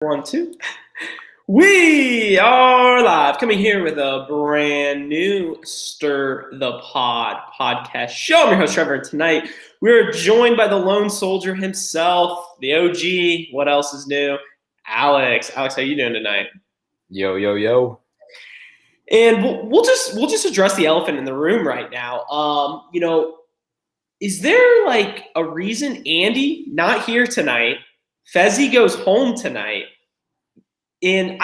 1, 2. We are live, coming here with a brand new Stir the Pod podcast show. I'm your host, Trevor, and tonight we're joined by the lone soldier himself, the OG. What else is new? Alex. Alex, how you doing tonight? Yo, yo, yo. And we'll just address the elephant in the room right now. Is there like a reason Andy not here tonight? Fezzy goes home tonight. And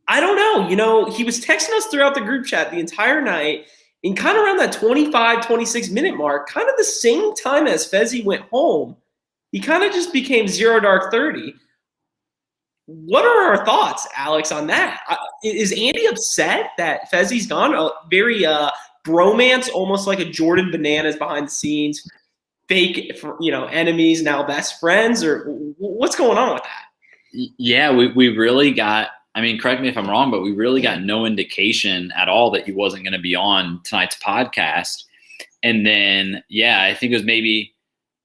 I don't know. He was texting us throughout the group chat the entire night and kind of around that 25, 26-minute mark, kind of the same time as Fezzy went home, he kind of just became Zero Dark 30. What are our thoughts, Alex, on that? Is Andy upset that Fezzy's gone? Very bromance, almost like a Jordan Bananas behind the scenes, fake, enemies, now best friends, or what's going on with that? Yeah, we really got, correct me if I'm wrong, but we really got no indication at all that he wasn't going to be on tonight's podcast. And then, I think it was maybe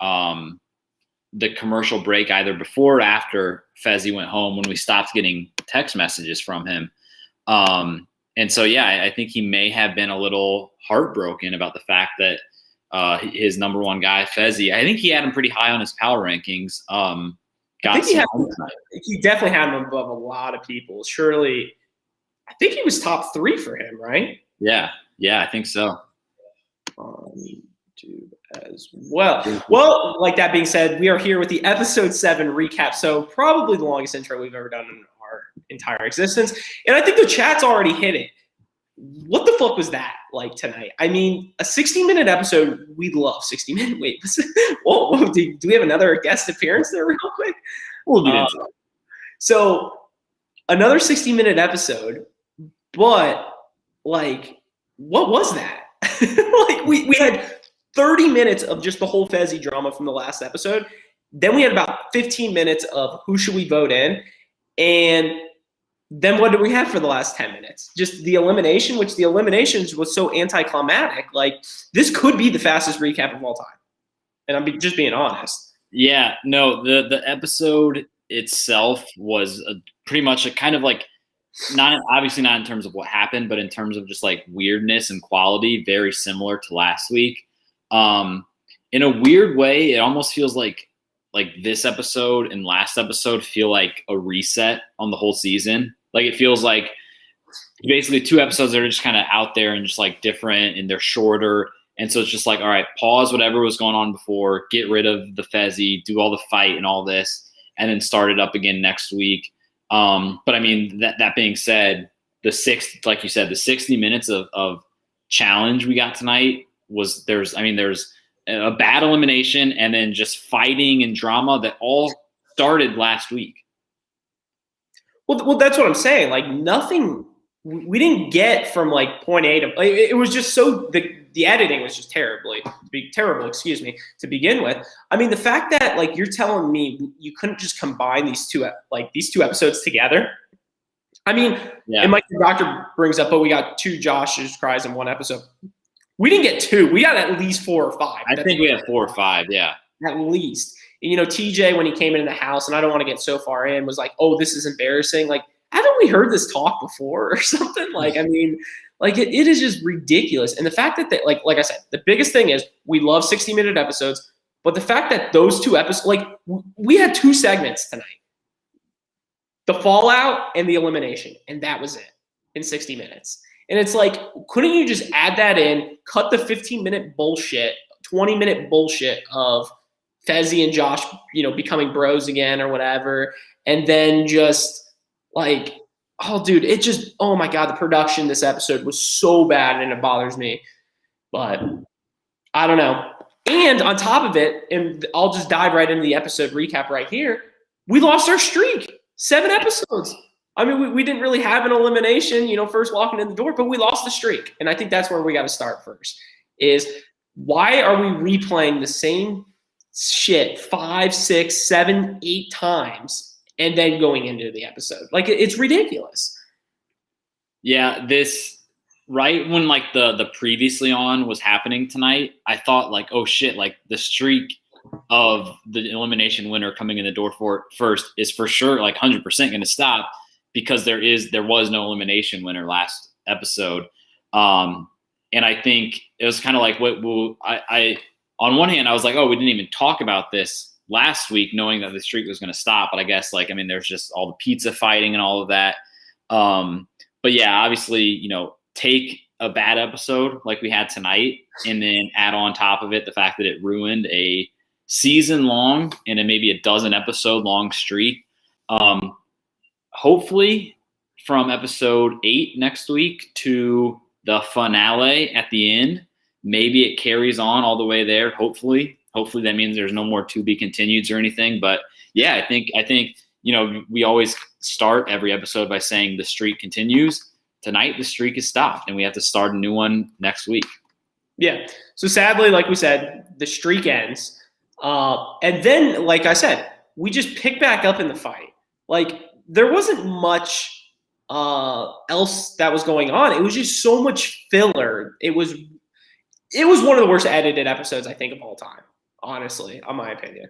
the commercial break either before or after Fezzy went home when we stopped getting text messages from him. And so, I think he may have been a little heartbroken about the fact that his number one guy, Fezzy, I think he had him pretty high on his power rankings. He definitely had him above a lot of people. Surely, I think he was top 3 for him, right? Yeah, I think so. On YouTube as well. Well, like that being said, we are here with the episode 7 recap. So probably the longest intro we've ever done in our entire existence. And I think the chat's already hit it. What the fuck was that like tonight? A 60-minute episode, we love 60-minute. Wait, whoa, do we have another guest appearance there real quick? We'll get into it. So another 60-minute episode, but what was that? we had 30 minutes of just the whole Fezzy drama from the last episode. Then we had about 15 minutes of who should we vote in, and then what did we have for the last 10 minutes? Just the elimination, which the eliminations was so anticlimactic. This could be the fastest recap of all time. And I'm just being honest. Yeah, no, the episode itself was pretty much a kind of not obviously not in terms of what happened, but in terms of just weirdness and quality, very similar to last week. In a weird way, it almost feels like this episode and last episode feel like a reset on the whole season. It feels like basically 2 episodes that are just kind of out there and just different, and they're shorter. And so it's just all right, pause whatever was going on before, get rid of the Fezzy, do all the fight and all this, and then start it up again next week. But that being said, like you said, the 60 minutes of challenge we got tonight was there's a bad elimination and then just fighting and drama that all started last week. Well, that's what I'm saying. Nothing we didn't get from point A to it was just so the editing was just terrible, to begin with. The fact that you're telling me you couldn't just combine these two episodes together. And Mike the Doctor brings up, we got 2 Josh's cries in one episode. We didn't get 2. We got at least 4 or 5. I think we had 4 or 5, yeah. At least. And, TJ, when he came into the house, and I don't want to get so far in, was like, oh, this is embarrassing. Haven't we heard this talk before or something? It is just ridiculous. And the fact that, like I said, the biggest thing is we love 60-minute episodes, but the fact that those 2 episodes, we had 2 segments tonight. The fallout and the elimination, and that was it in 60 minutes. And it's couldn't you just add that in, cut the 15-minute bullshit, 20-minute bullshit of Fezzy and Josh, becoming bros again or whatever, and then just oh my God, the production this episode was so bad and it bothers me. But I don't know. And on top of it, and I'll just dive right into the episode recap right here, we lost our streak. 7 episodes. We didn't really have an elimination, first walking in the door, but we lost the streak. And I think that's where we got to start first, is why are we replaying the same shit 5, 6, 7, 8 times and then going into the episode? It's ridiculous. Yeah, this right when the previously on was happening tonight, I thought oh shit, the streak of the elimination winner coming in the door for first is for sure like 100% going to stop, because there was no elimination winner last episode. And I think it was kind of like I on one hand I was like, oh, we didn't even talk about this last week, knowing that the streak was going to stop. But I guess there's just all the pizza fighting and all of that. But yeah, obviously, take a bad episode like we had tonight, and then add on top of it the fact that it ruined a season-long and maybe a dozen episode long streak. Hopefully, from episode 8 next week to the finale at the end, maybe it carries on all the way there. Hopefully that means there's no more to be continueds or anything. But yeah, I think we always start every episode by saying the streak continues. Tonight, the streak is stopped, and we have to start a new one next week. Yeah. So sadly, like we said, the streak ends. And then, like I said, we just pick back up in the fight. Like, there wasn't much else that was going on. It was just so much filler. It was one of the worst edited episodes, I think, of all time, honestly, in my opinion.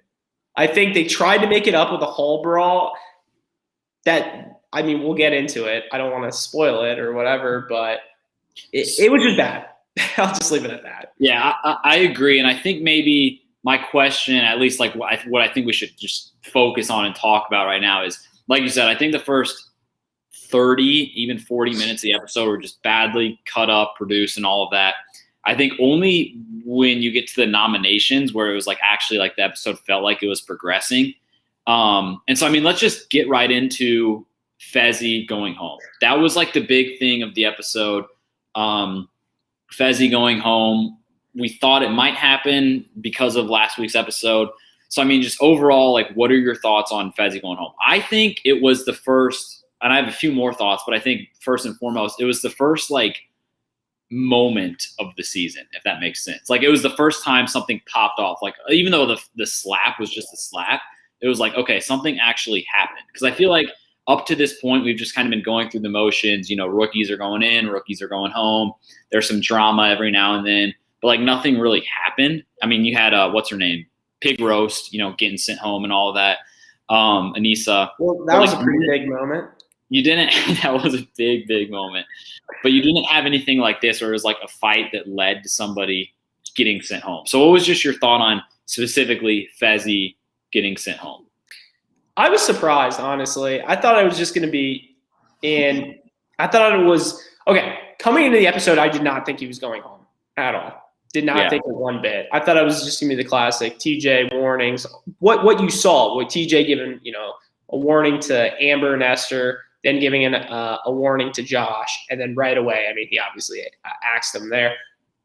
I think they tried to make it up with a hall brawl we'll get into it. I don't want to spoil it or whatever, but it was just bad. I'll just leave it at that. Yeah, I agree. And I think maybe my question, at least like what I think we should just focus on and talk about right now is, like you said, I think the first 30, even 40 minutes of the episode were just badly cut up, produced, and all of that. I think only when you get to the nominations where it was like actually like the episode felt like it was progressing. And so, let's just get right into Fezzy going home. That was like the big thing of the episode. Fezzy going home. We thought it might happen because of last week's episode. So, just overall, like, what are your thoughts on Fezzy going home? I think it was the first, and I have a few more thoughts, but I think first and foremost, it was the first, like, moment of the season, if that makes sense. Like, it was the first time something popped off. Like, even though the slap was just a slap, it was like, okay, something actually happened. Because I feel like up to this point, we've just kind of been going through the motions. Rookies are going in, rookies are going home. There's some drama every now and then, but like nothing really happened. You had what's her name? Pig roast, getting sent home and all of that. Anissa. Well, that was a pretty big moment. You didn't. That was a big moment. But you didn't have anything like this, where it was like a fight that led to somebody getting sent home. So, what was just your thought on specifically Fezzy getting sent home? I was surprised, honestly. I thought I was just going to be in. I thought it was okay. Coming into the episode, I did not think he was going home at all. Did not think it one bit. I thought it was just gonna be the classic TJ warnings. What you saw with TJ giving a warning to Amber and Esther, then giving a warning to Josh, and then right away, he obviously axed them there.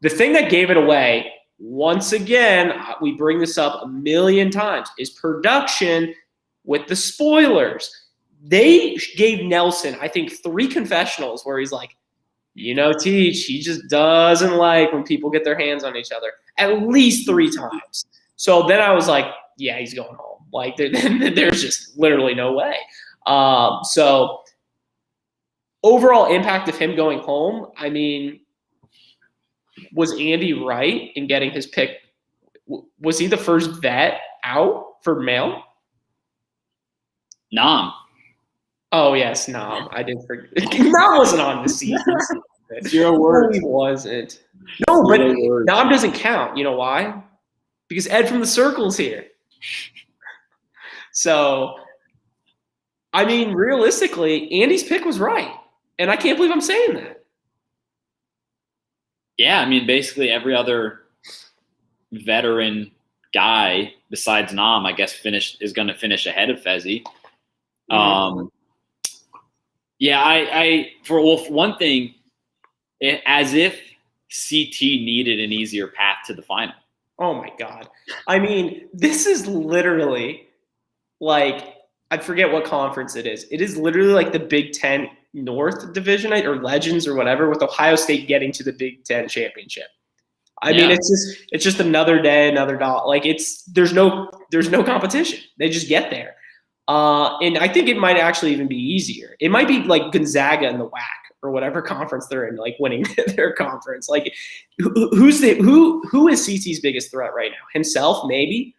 The thing that gave it away, once again, we bring this up a million times, is production with the spoilers. They gave Nelson, I think, 3 confessionals where he's like, Teach, he just doesn't like when people get their hands on each other, at least 3 times. So then I was like, yeah, he's going home. Like, there's just literally no way. So overall impact of him going home, was Andy right in getting his pick? Was he the first vet out for male? Nam. Oh, yes, Nam. I did forget. Nam wasn't on the season. 0 words. No, he wasn't. No, but Nam doesn't count. You know why? Because Ed from the Circle's here. So, realistically, Andy's pick was right. And I can't believe I'm saying that. Yeah, basically every other veteran guy besides Nam, I guess, is going to finish ahead of Fezzy. Mm-hmm. Yeah, for one thing, as if CT needed an easier path to the final. Oh my God. This is literally like, I forget what conference it is. It is literally like the Big Ten North Division or Legends or whatever, with Ohio State getting to the Big Ten championship. It's just another day, another dollar. Like, there's no competition. They just get there. And I think it might actually even be easier. It might be like Gonzaga in the WAC or whatever conference they're in, like winning their conference. Like, who is CT's biggest threat right now? Himself, maybe,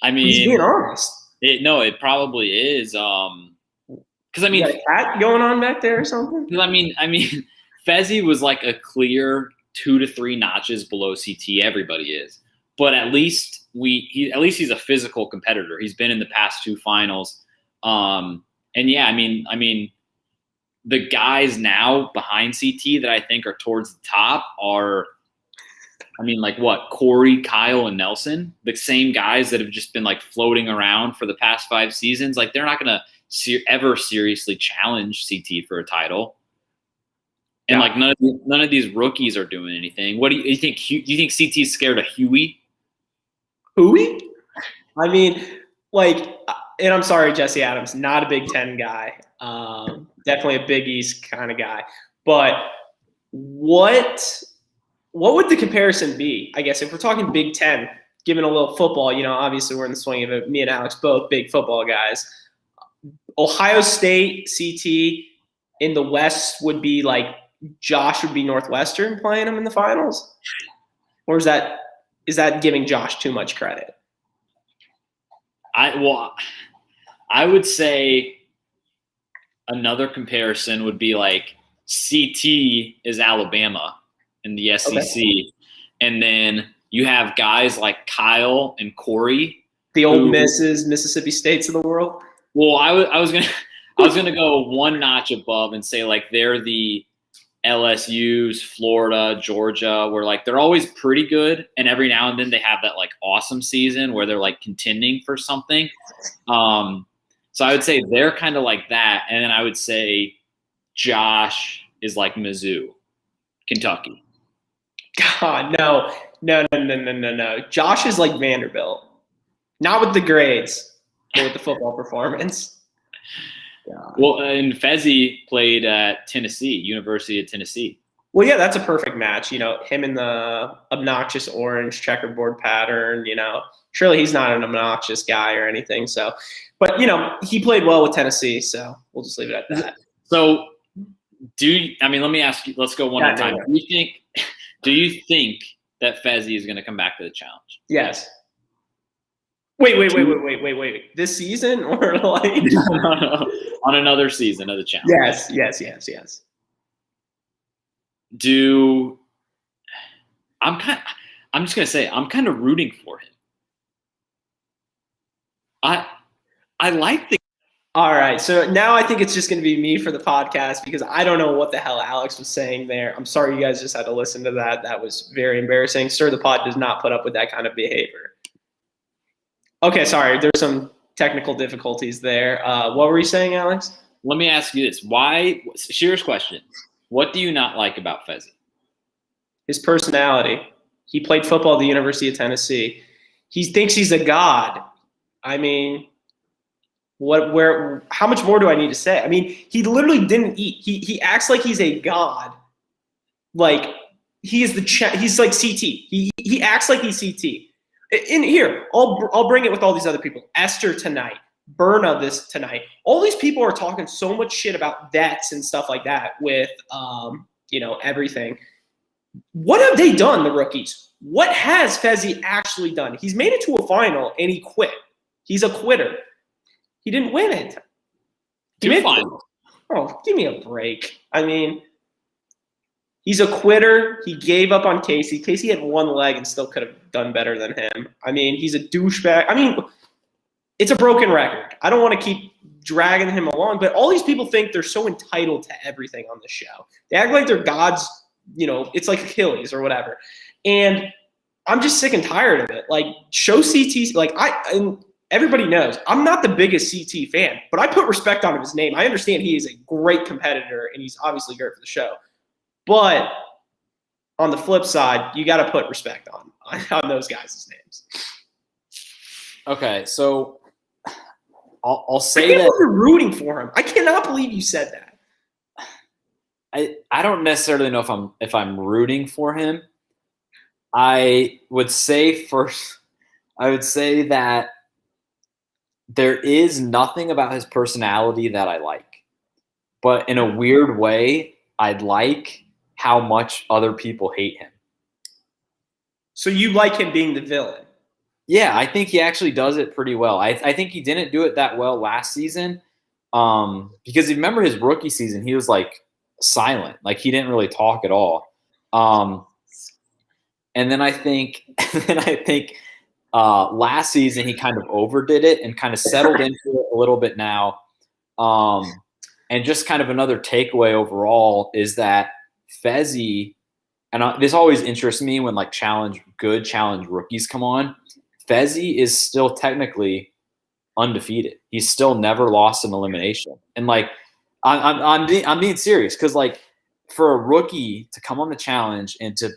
I He's being mean, honest. it probably is. Because I You mean, got a cat going on back there or something? because I mean, Fezzy was like a clear 2 to 3 notches below CT. Everybody is, but at least at least he's a physical competitor. He's been in the past 2 finals, and yeah, I mean, the guys now behind CT that I think are towards the top are, I mean, like what, Corey, Kyle, and Nelson, the same guys that have just been like floating around for the past 5 seasons. Like they're not gonna ever seriously challenge CT for a title. And like none of these rookies are doing anything. What do you think? Do you think CT's scared of Huey? Huey? I mean, like, and I'm sorry, Jesse Adams, not a Big Ten guy. Definitely a Big East kind of guy. But what would the comparison be? I guess if we're talking Big Ten, given a little football, obviously we're in the swing of it. Me and Alex both big football guys. Ohio State, CT in the West would be like Josh would be Northwestern playing them in the finals? Or is that giving Josh too much credit? I would say another comparison would be like CT is Alabama in the SEC, okay. And then you have guys like Kyle and Corey, the Ole Misses, Mississippi States of the world. Well, I was gonna go one notch above and say like they're the LSU's, Florida, Georgia, where like they're always pretty good, and every now and then they have that like awesome season where they're like contending for something. So I would say they're kind of like that, and then I would say Josh is like Mizzou, Kentucky. God, no. Josh is like Vanderbilt, not with the grades, but with the football performance. God. Well, and Fezzy played at Tennessee, University of Tennessee. Well, yeah, that's a perfect match. Him in the obnoxious orange checkerboard pattern. Surely he's not an obnoxious guy or anything. So, but he played well with Tennessee. So we'll just leave it at that. So, let me ask you. Let's go one at a time. Do you think that Fezzy is going to come back to the challenge? Yes. Wait. This season or like no. On another season of the challenge? Yes. I'm just gonna say I'm kind of rooting for him. I like the. All right, so now I think it's just going to be me for the podcast because I don't know what the hell Alex was saying there. I'm sorry you guys just had to listen to that. That was very embarrassing. Sir, the pod does not put up with that kind of behavior. Okay, sorry. There's some technical difficulties there. What were you saying, Alex? Let me ask you this. Serious question. What do you not like about Fezzy? His personality. He played football at the University of Tennessee. He thinks he's a god. I mean, how much more do I need to say? I mean, he literally didn't eat. He acts like he's a god. Like he's like CT. He acts like he's CT. In here, I'll bring it with all these other people. Esther tonight, Berna this tonight. All these people are talking so much shit about vets and stuff like that with everything. What have they done, the rookies? What has Fezzy actually done? He's made it to a final and he quit. He's a quitter. He didn't win it. Two finals. Oh, give me a break. I mean, he's a quitter. He gave up on Casey. Casey had one leg and still could have done better than him. I mean, he's a douchebag. I mean, it's a broken record. I don't want to keep dragging him along, but all these people think they're so entitled to everything on the show. They act like they're gods, it's like Achilles or whatever. And I'm just sick and tired of it. Like, show CT, and everybody knows I'm not the biggest CT fan, but I put respect on his name. I understand he is a great competitor and he's obviously great for the show. But on the flip side, you got to put respect on those guys' names. Okay, so I'll say that you're rooting for him. I cannot believe you said that. I don't necessarily know if I'm rooting for him. I would say that there is nothing about his personality that I like. But in a weird way, I'd like how much other people hate him. So you like him being the villain? Yeah, I think he actually does it pretty well. I think he didn't do it that well last season, because you remember his rookie season, he was like silent, like he didn't really talk at all. And then I think, last season he kind of overdid it and kind of settled into it a little bit now. And just kind of another takeaway overall is that Fezzy, and this always interests me when like good challenge rookies come on. Fezzy is still technically undefeated. He's still never lost an elimination. And like, I'm being serious, because like for a rookie to come on the challenge and to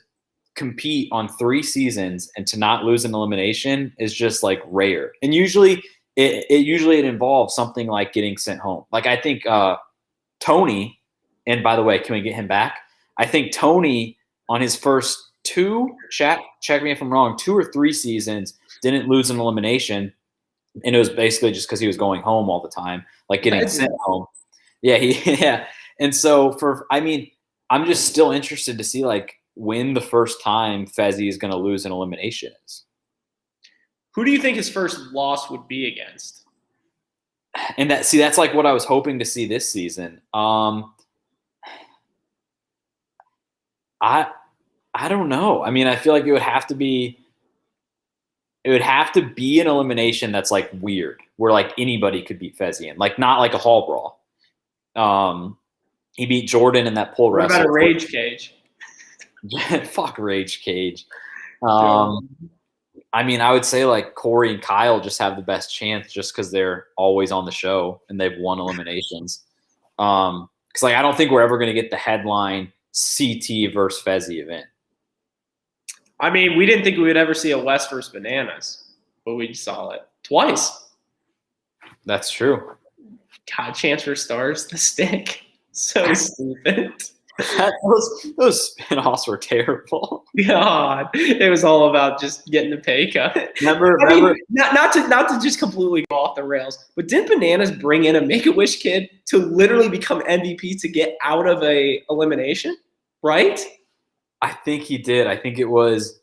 compete on 3 seasons and to not lose an elimination is just like rare. And usually it involves something like getting sent home. Like I think Tony, and by the way, can we get him back? I think Tony on his first 2, check me if I'm wrong, 2 or 3 seasons didn't lose an elimination, and it was basically just because he was going home all the time, like getting sent home. Yeah, yeah. And so I'm just still interested to see like when the first time Fezzy is going to lose an elimination is. Who do you think his first loss would be against? And that's like what I was hoping to see this season. I don't know. I mean, I feel like it would have to be an elimination that's like weird, where like anybody could beat Fezzy in, like not like a hall brawl. He beat Jordan in that pole wrestle. What about a rage cage? Fuck rage cage. I mean, I would say like Corey and Kyle just have the best chance just because they're always on the show and they've won eliminations. Because like I don't think we're ever going to get the headline CT versus Fezzy event. I mean, we didn't think we would ever see a West versus Bananas, but we saw it twice. That's true. God, chance for stars, the stick. So stupid. Those spin-offs were terrible. God, it was all about just getting the pay cut. Remember, not to just completely go off the rails, but didn't Bananas bring in a Make-A-Wish kid to literally become MVP to get out of a elimination? Right? I think he did. I think it was.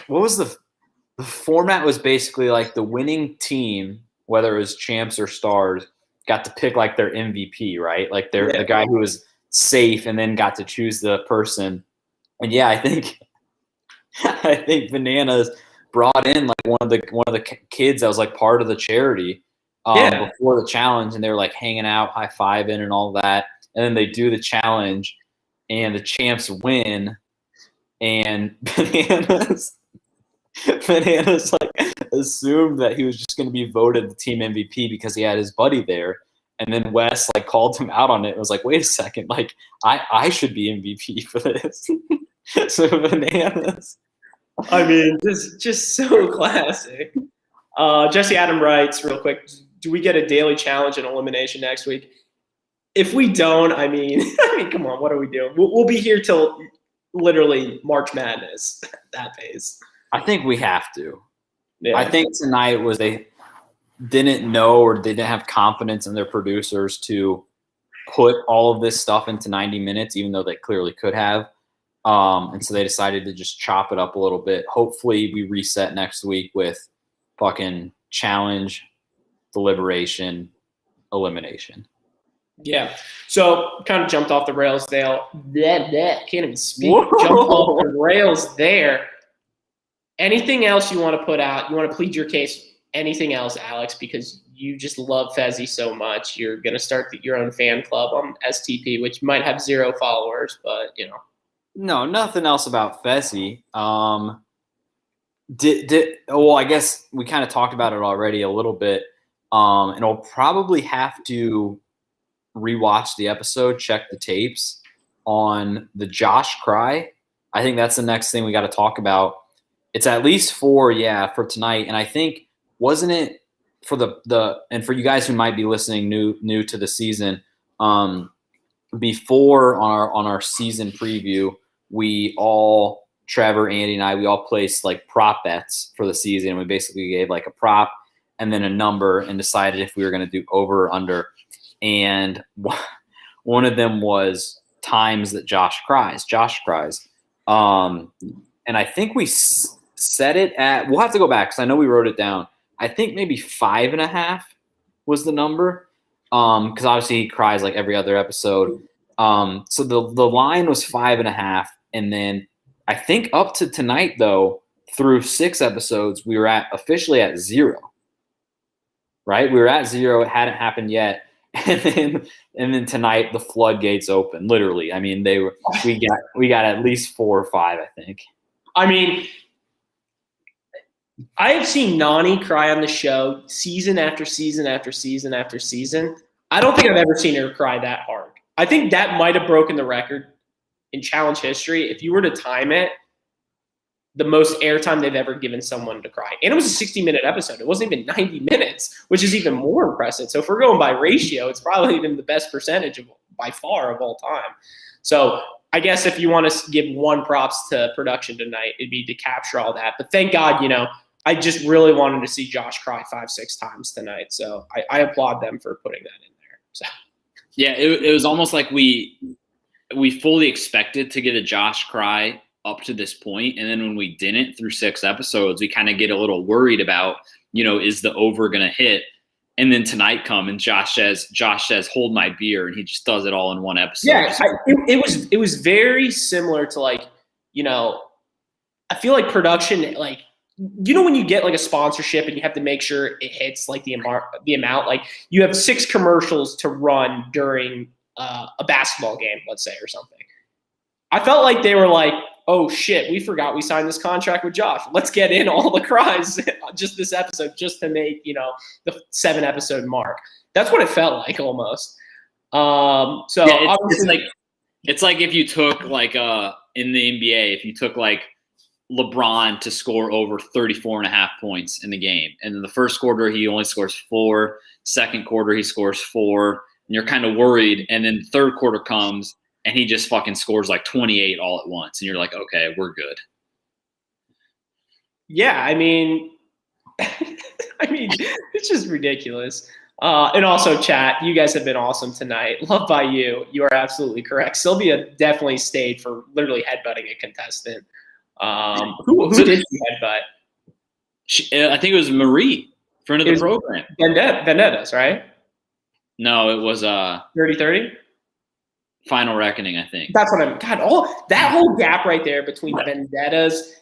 What was the format? Was basically like the winning team, whether it was champs or stars, got to pick like their MVP, right? Like the guy who was safe, and then got to choose the person. And yeah, I think Bananas brought in like one of the kids that was like part of the charity before the challenge, and they were like hanging out, high-fiving and all that. And then they do the challenge, and the champs win, and Bananas like assumed that he was just going to be voted the team MVP because he had his buddy there. And then Wes like called him out on it. It was like, wait a second, like I should be MVP for this. So Bananas. I mean, this is just so classic. Jesse Adam writes real quick, do we get a daily challenge and elimination next week? If we don't, I mean, come on, what are we doing? We'll be here till literally March Madness at that pace. I think we have to. Yeah. I think tonight was they didn't know, or they didn't have confidence in their producers to put all of this stuff into 90 minutes, even though they clearly could have. And so they decided to just chop it up a little bit. Hopefully we reset next week with fucking challenge, deliberation, elimination. Yeah. So kind of jumped off the rails there. Can't even speak. Whoa. Jumped off the rails there. Anything else you want to put out? You want to plead your case? Anything else, Alex? Because you just love Fezzy so much. You're going to start your own fan club on STP, which might have 0 followers, but you know. No, nothing else about Fezzy. Well, I guess we kind of talked about it already a little bit. And I'll probably have to rewatch the episode, check the tapes on the Josh cry. I think that's the next thing we got to talk about. It's at least for tonight. And I think, wasn't it for and for you guys who might be listening new to the season, before on our season preview, we all, Trevor, Andy, and I, we all placed like prop bets for the season. We basically gave like a prop and then a number and decided if we were going to do over or under. And one of them was times that Josh cries. And I think we set it at, we'll have to go back because I know we wrote it down. I think maybe 5.5 was the number. Because obviously he cries like every other episode. So the line was 5.5. And then I think up to tonight, though, through 6 episodes, we were officially at 0. Right? We were at 0. It hadn't happened yet. And then tonight the floodgates open. Literally. I mean, we got at least 4 or 5, I think. I mean, I have seen Nani cry on the show season after season after season after season. I don't think I've ever seen her cry that hard. I think that might have broken the record in challenge history. If you were to time it, the most airtime they've ever given someone to cry. And it was a 60-minute episode. It wasn't even 90 minutes, which is even more impressive. So if we're going by ratio, it's probably even the best percentage by far of all time. So I guess if you want to give one props to production tonight, it'd be to capture all that. But thank God, I just really wanted to see Josh cry 5-6 times tonight. So I applaud them for putting that in there. So yeah, it was almost like we fully expected to get a Josh cry up to this point, and then when we didn't through 6 episodes, we kind of get a little worried about, is the over gonna hit? And then tonight and Josh says, "Hold my beer," and he just does it all in one episode. Yeah, it was very similar to I feel like production, when you get like a sponsorship and you have to make sure it hits like the amount, like you have 6 commercials to run during a basketball game, let's say, or something. I felt like they were like, oh shit, we forgot we signed this contract with Josh. Let's get in all the cries just this episode just to make, the 7 episode mark. That's what it felt like almost. So yeah, it's like if you took in the NBA, if you took LeBron to score over 34.5 points in the game, and in the first quarter he only scores 4, second quarter he scores 4, and you're kind of worried, and then third quarter comes and he just fucking scores 28 all at once, and you're like, okay, we're good. Yeah, I mean, it's just ridiculous. And also, chat, you guys have been awesome tonight. Love by you. You are absolutely correct. Sylvia definitely stayed for literally headbutting a contestant. Who did she headbutt? I think it was Marie, friend of the program. Vendettas, right? No, it was Dirty 30? Final Reckoning, I think. That's what I'm. God, that whole gap right there between Vendettas,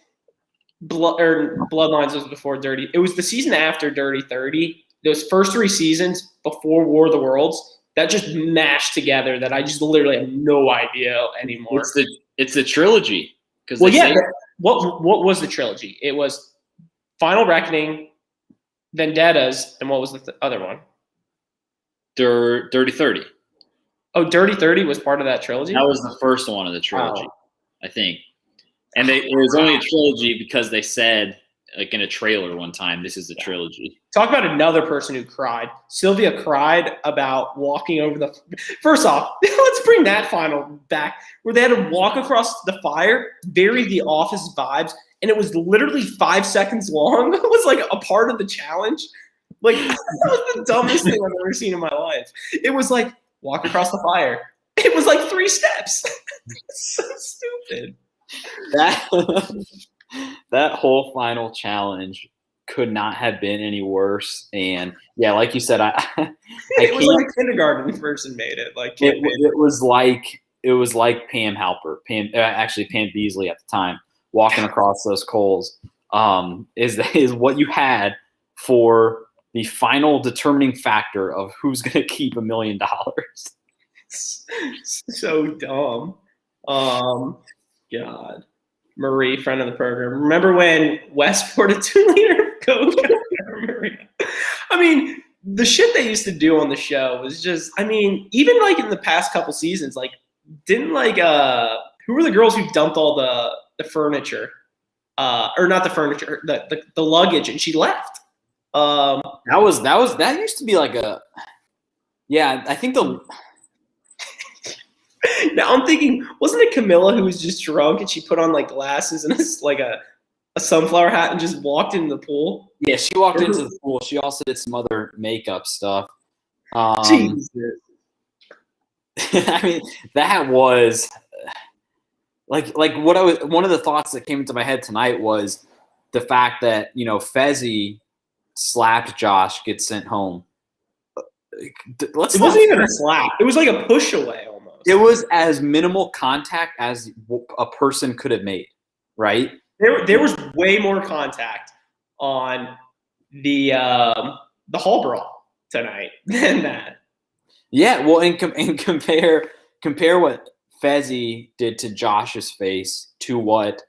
Bloodlines was before Dirty. It was the season after Dirty 30. Those first 3 seasons before War of the Worlds that just mashed together. That I just literally have no idea anymore. It's the trilogy. Well, yeah. What was the trilogy? It was Final Reckoning, Vendettas, and what was the other one? Dirty 30. Oh, Dirty 30 was part of that trilogy? That was the first one of the trilogy, I think. And it was only a trilogy because they said, in a trailer one time, this is a trilogy. Talk about another person who cried. Sylvia cried about walking over the – first off, let's bring that final back where they had to walk across the fire, very The Office vibes, and it was literally 5 seconds long. It was a part of the challenge. That was the dumbest thing I've ever seen in my life. It was walk across the fire. It was 3 steps. So stupid. That whole final challenge could not have been any worse. And yeah, like you said, it was like a kindergarten person made it. It was like Pam Halpert, Pam Beasley at the time, walking across those coals. Is what you had for the final determining factor of who's going to keep $1 million. So dumb. God. Marie, friend of the program. Remember when Wes poured a 2-liter of Coke? I mean, the shit they used to do on the show was just, even in the past couple seasons, didn't who were the girls who dumped all the furniture? Or not the furniture, the luggage, and she left. That used to be I think now I'm thinking, wasn't it Camilla who was just drunk and she put on glasses and a sunflower hat and just walked into the pool? Yeah, she walked into the pool. She also did some other makeup stuff. Jesus. That was one of the thoughts that came into my head tonight was the fact that, Fezzy slapped Josh, gets sent home. It wasn't even a slap. It was like a push away almost. It was as minimal contact as a person could have made, right? There was way more contact on the hall brawl tonight than that. Yeah, well, and compare what Fezzy did to Josh's face to what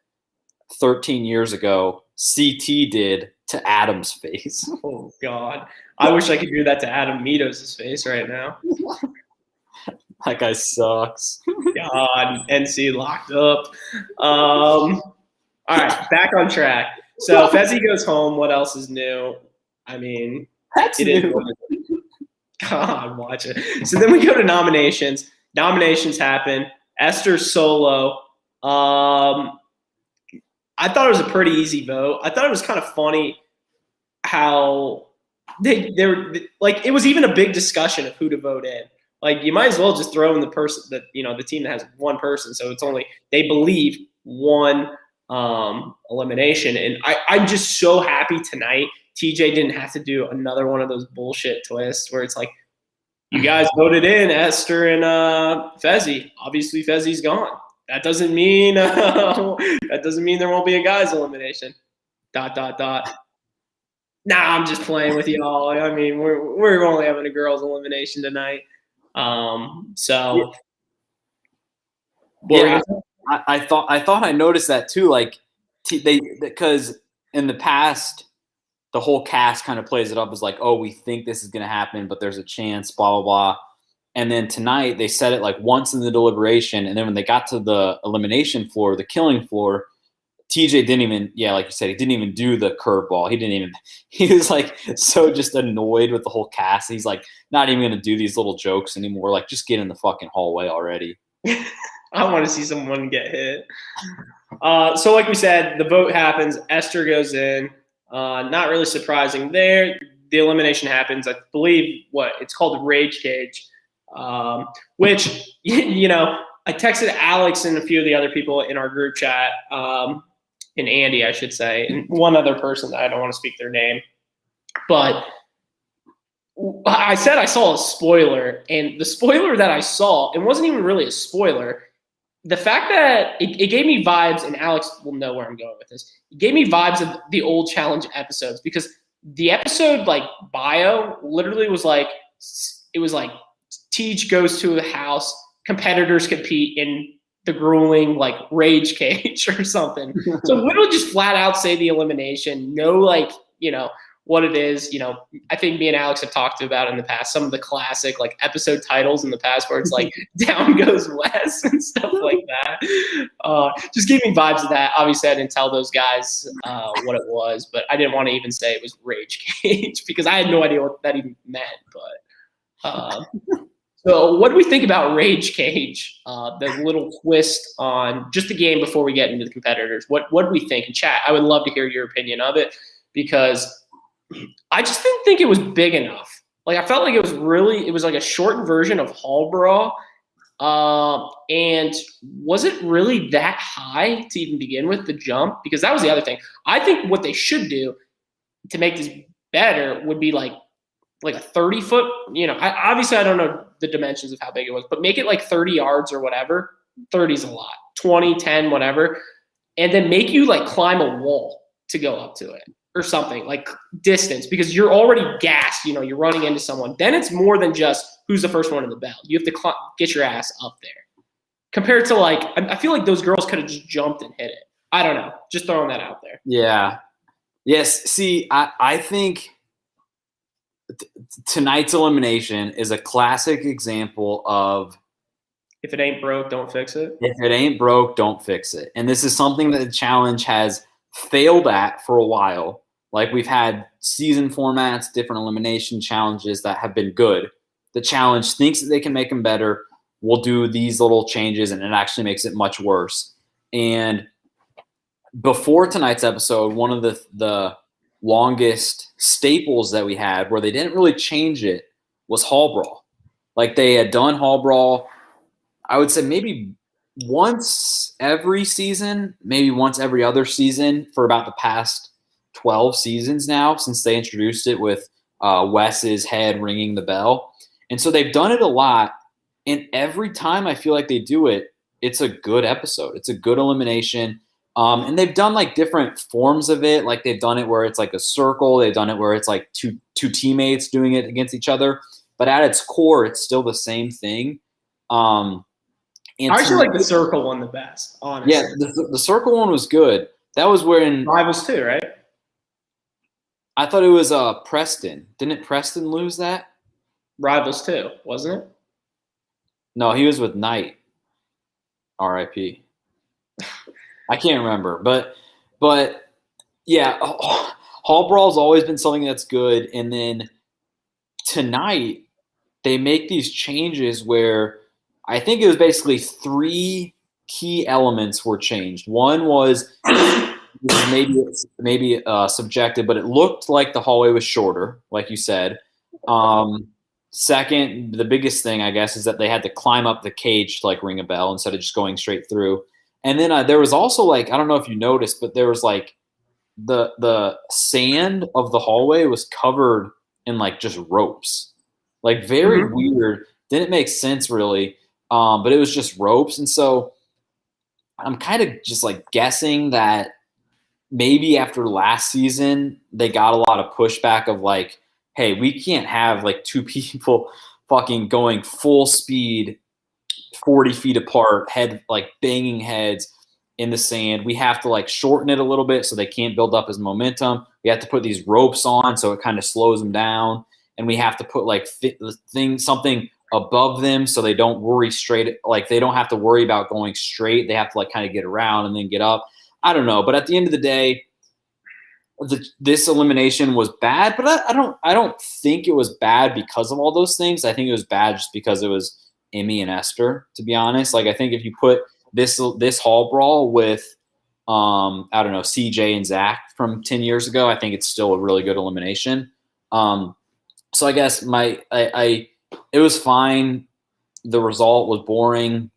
13 years ago CT did to Adam's face. Oh God, I wish I could do that to Adam Meadows' face right now. That guy sucks. God, NC locked up. All right, back on track. So Fezzy goes home. What else is new? I mean, That's new. God, watch it. So then we go to nominations. Nominations happen. Esther's solo. I thought it was a pretty easy vote. I thought it was kind of funny how they were like, it was even a big discussion of who to vote in. Like, you might as well just throw in the person that, the team that has one person. So it's only, they believe, one elimination. And I'm just so happy tonight TJ didn't have to do another one of those bullshit twists where it's like, you guys voted in Esther and Fezzy. Obviously Fezzy's gone. That doesn't mean there won't be a guys elimination. ... Nah, I'm just playing with y'all. I mean, we're only having a girls elimination tonight. So yeah, I thought I noticed that too. Like because in the past the whole cast kind of plays it up as like, oh, we think this is going to happen, but there's a chance, blah blah blah. And then tonight they said it like once in the deliberation, and then when they got to the elimination floor, the killing floor, TJ didn't even, like you said, he didn't even do the curveball. He was like so just annoyed with the whole cast. He's like not even going to do these little jokes anymore. Like, just get in the fucking hallway already. I want to see someone get hit. So like we said, the vote happens. Esther goes in. Not really surprising there. The elimination happens. I believe it's called Rage Cage, which, I texted Alex and a few of the other people in our group chat, and Andy, I should say, and one other person that I don't want to speak their name. But I said I saw a spoiler, and the spoiler that I saw, it wasn't even really a spoiler. The fact that it gave me vibes, and Alex will know where I'm going with this, it gave me vibes of the old challenge episodes, because the episode bio literally was like, it was like Teach goes to a house, competitors compete in the grueling rage cage or something. So literally just flat out say the elimination, no what it is. I think me and Alex have talked about in the past some of the classic episode titles in the past where it's like Down Goes Wes and stuff like that. Just gave me vibes of that. Obviously I didn't tell those guys what it was, but I didn't want to even say it was Rage Cage because I had no idea what that even meant. But so what do we think about Rage Cage? The little twist on just the game before we get into the competitors. What do we think? In chat, I would love to hear your opinion of it, because I just didn't think it was big enough. I felt like it was like a shortened version of Hall Brawl. And was it really that high to even begin with, the jump? Because that was the other thing. I think what they should do to make this better would be like a 30-foot, obviously I don't know the dimensions of how big it was, but make it 30 yards or whatever. 30 is a lot. 20, 10, whatever. And then make you climb a wall to go up to it or something, distance, because you're already gassed, you're running into someone. Then it's more than just who's the first one in the bell. You have to get your ass up there. Compared to I feel like those girls could have just jumped and hit it. I don't know. Just throwing that out there. Yeah. Yes. See, I think tonight's elimination is a classic example of, if it ain't broke, don't fix it. If it ain't broke, don't fix it. And this is something that the challenge has failed at for a while. We've had season formats, different elimination challenges that have been good. The challenge thinks that they can make them better. We'll do these little changes, and it actually makes it much worse. And before tonight's episode, one of the longest staples that we had where they didn't really change it was Hall Brawl. They had done Hall Brawl, I would say maybe once every season, maybe once every other season for about the past 12 seasons now since they introduced it with Wes's head ringing the bell. And so they've done it a lot. And every time I feel like they do it, it's a good episode. It's a good elimination. And they've done like different forms of it. Like they've done it where it's like a circle. They've done it where it's like two teammates doing it against each other. But at its core, it's still the same thing. I actually like the circle one the best, honestly. Yeah, the circle one was good. That was when Rivals too, right? I thought it was Preston. Didn't Preston lose that? Rivals too, wasn't it? No, he was with Knight. R.I.P. I can't remember, but yeah, Hall Brawl's always been something that's good. And then tonight they make these changes where I think it was basically 3 key elements were changed. One was maybe subjective, but it looked like the hallway was shorter, like you said. Second, the biggest thing, I guess, is that they had to climb up the cage to like ring a bell instead of just going straight through. And then there was also like, I don't know if you noticed, but there was like the sand of the hallway was covered in like just ropes, like very weird. Didn't make sense really, but it was just ropes. And so I'm kind of just like guessing that maybe after last season they got a lot of pushback of like, hey, we can't have like 2 people fucking going full speed 40 feet apart, head like banging heads in the sand. We have to like shorten it a little bit so they can't build up as momentum. We have to put these ropes on so it kind of slows them down. And we have to put like something above them so they don't worry straight. Like they don't have to worry about going straight. They have to like kind of get around and then get up. I don't know. But at the end of the day, this elimination was bad, but I don't think it was bad because of all those things. I think it was bad just because it was Emmy and Esther, to be honest. Like I think if you put this Hall Brawl with I don't know, CJ and Zach from 10 years ago, I think it's still a really good elimination. So I guess it was fine. The result was boring.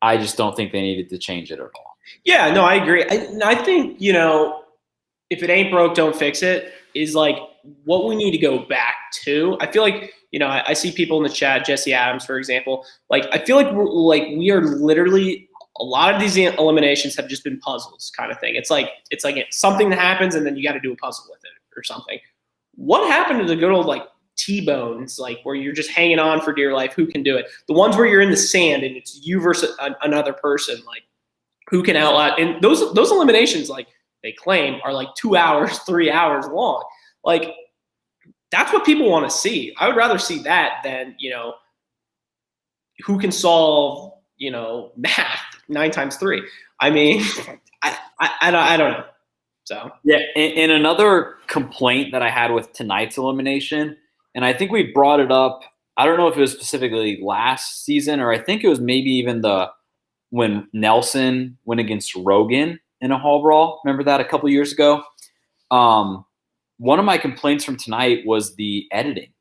I just don't think they needed to change it at all. Yeah, no, I agree. I think, if it ain't broke, don't fix it is like what we need to go back to. I feel like, I see people in the chat, Jesse Adams, for example, like I feel like we are literally, a lot of these eliminations have just been puzzles kind of thing. It's like something that happens and then you got to do a puzzle with it or something. What happened to the good old like T-bones, like where you're just hanging on for dear life? Who can do it? The ones where you're in the sand and it's you versus another person, like who can outlast? And those eliminations, like they claim, are like 2 hours, 3 hours long. Like that's what people want to see. I would rather see that than who can solve math 9 times 3. I mean, I don't know. So yeah, and another complaint that I had with tonight's elimination, and I think we brought it up. I don't know if it was specifically last season or I think it was maybe even when Nelson went against Rogan in a Hall Brawl. Remember that a couple years ago? One of my complaints from tonight was the editing.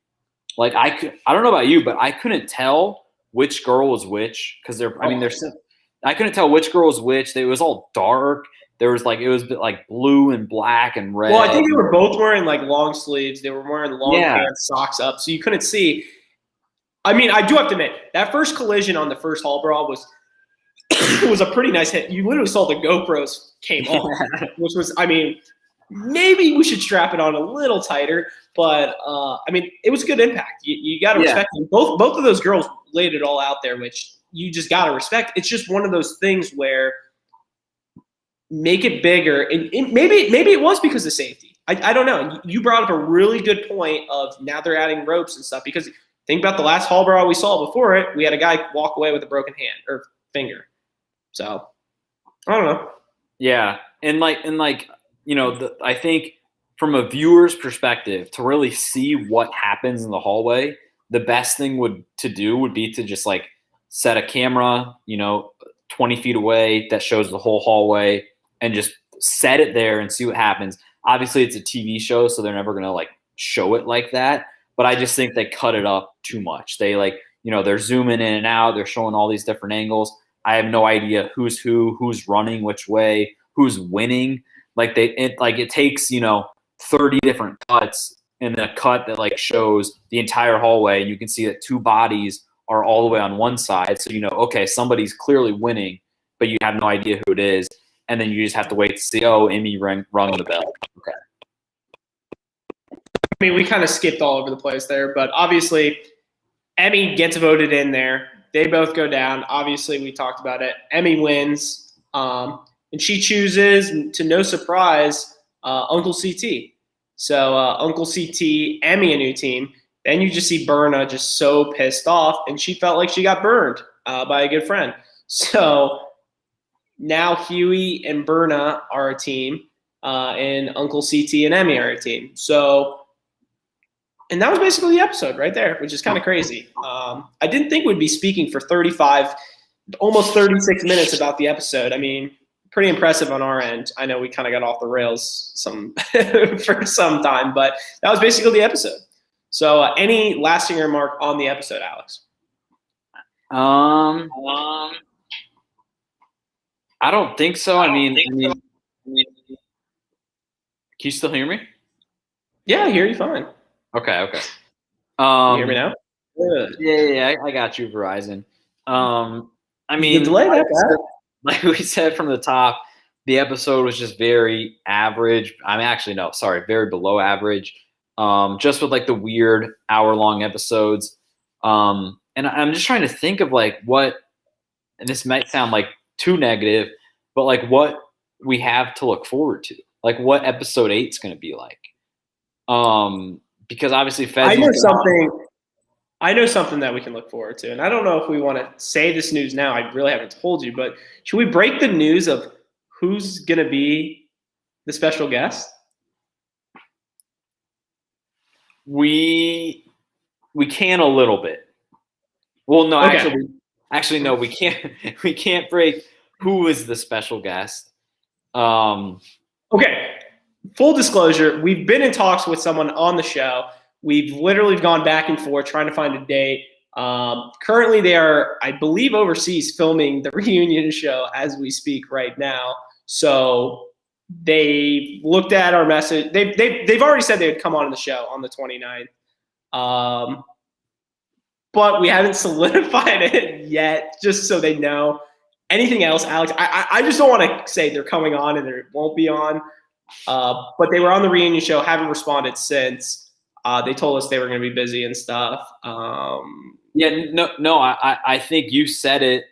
Like I don't know about you, but I couldn't tell which girl was which because I couldn't tell which girl was which. It was all dark. There was it was like blue and black and red. Well, I think they were both wearing like long sleeves. They were wearing long pants, socks up, so you couldn't see. I mean, I do have to admit that first collision on the first Hall Brawl was a pretty nice hit. You literally saw the GoPros came off, which was, I mean, maybe we should strap it on a little tighter, but I mean, it was a good impact. You got to respect them. Both of those girls laid it all out there, which you just got to respect. It's just one of those things where make it bigger, and maybe it was because of safety. I don't know. You brought up a really good point of now they're adding ropes and stuff because think about the last Hall Brawl we saw before it. We had a guy walk away with a broken hand or finger. So I don't know. Yeah, and I think from a viewer's perspective, to really see what happens in the hallway, the best thing would be to just like set a camera, 20 feet away that shows the whole hallway and just set it there and see what happens. Obviously, it's a TV show, so they're never gonna like show it like that. But I just think they cut it up too much. They they're zooming in and out. They're showing all these different angles. I have no idea who's running which way, who's winning. Like it takes 30 different cuts in the cut that like shows the entire hallway, and you can see that two bodies are all the way on one side. So okay, somebody's clearly winning, but you have no idea who it is, and then you just have to wait to see. Oh, Emmy rung the bell. Okay. I mean, we kind of skipped all over the place there, but obviously Emmy gets voted in there. They both go down. Obviously, we talked about it. Emmy wins, and she chooses, to no surprise, Uncle CT. So Uncle CT, Emmy, a new team. Then you just see Berna just so pissed off, and she felt like she got burned by a good friend. So now Huey and Berna are a team, and Uncle CT and Emmy are a team. So. And that was basically the episode right there, which is kind of crazy. I didn't think we'd be speaking for 35, almost 36 minutes about the episode. I mean, pretty impressive on our end. I know we kind of got off the rails for some time, but that was basically the episode. So any lasting remark on the episode, Alex? I don't think so. I mean, can you still hear me? Yeah, I hear you fine. Okay. You hear me now? Good. Yeah, I got you, Verizon. I mean, the delay that bad? Like we said from the top, the episode was just very average. I mean, actually, no, sorry, very below average. Just with like the weird hour-long episodes. And I'm just trying to think of like what, and this might sound like too negative, but like what we have to look forward to, like what episode 8 is going to be like. Because obviously Fezzy. I know something that we can look forward to, and I don't know if we want to say this news now. I really haven't told you, but should we break the news of who's going to be the special guest? We can a little bit. Well, no, okay. actually, no, we can't. We can't break who is the special guest. Okay. Full disclosure, we've been in talks with someone on the show. We've literally gone back and forth trying to find a date. Currently, they are, I believe, overseas filming the reunion show as we speak right now. So they looked at our message. They've already said they would come on the show on the 29th. But we haven't solidified it yet, just so they know. Anything else, Alex? I just don't want to say they're coming on and they won't be on. But they were on the reunion show, haven't responded since. They told us they were going to be busy and stuff. I think you said it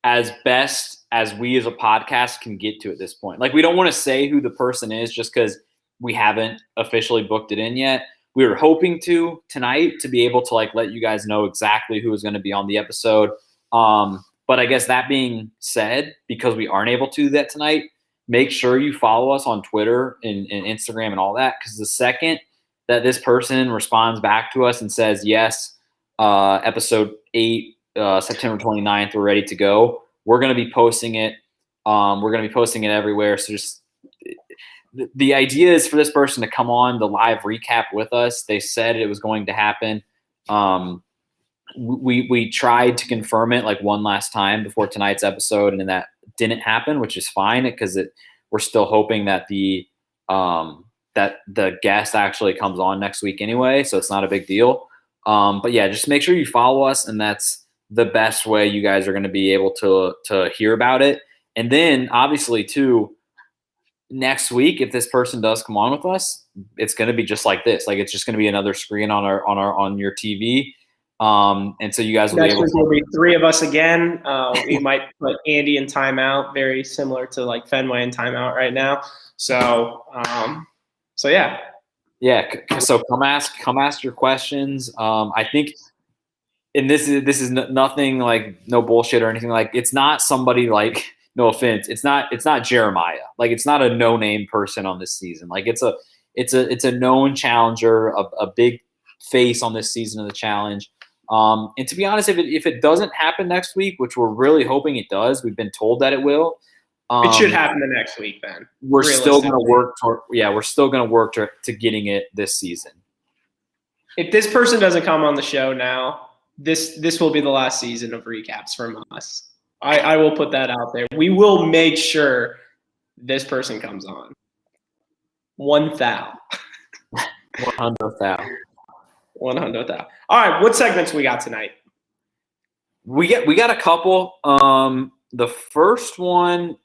as best as we as a podcast can get to at this point. Like, we don't want to say who the person is just because we haven't officially booked it in yet. We were hoping to tonight to be able to like let you guys know exactly who is going to be on the episode. But I guess that being said, because we aren't able to do that tonight, make sure you follow us on Twitter and Instagram and all that, because the second that this person responds back to us and says, yes, episode 8, September 29th, we're ready to go, we're going to be posting it. We're going to be posting it everywhere. So just the idea is for this person to come on the live recap with us. They said it was going to happen. We tried to confirm it like one last time before tonight's episode, and then that didn't happen, which is fine because we're still hoping that the guest actually comes on next week anyway, so it's not a big deal. But yeah, just make sure you follow us, and that's the best way you guys are going to be able to hear about it. And then obviously too, next week, if this person does come on with us, it's going to be just like this. Like, it's just going to be another screen on your TV. And so you guys will next be able week will be 3 of us again. We might put Andy in timeout, very similar to like Fenway in timeout right now. So yeah. Yeah. So come ask your questions. I think, and this is nothing like no bullshit or anything. Like, it's not somebody like, no offense, it's not Jeremiah. Like, it's not a no-name person on this season. Like, it's a known challenger, a big face on this season of the challenge. And to be honest, if it doesn't happen next week, which we're really hoping it does, we've been told that it will. It should happen the next week, Ben. We're still going to work to getting it this season. If this person doesn't come on the show now, this will be the last season of recaps from us. I will put that out there. We will make sure this person comes on. One thou. 100 thou. 100 thou. All right, what segments we got tonight? We got a couple. The first one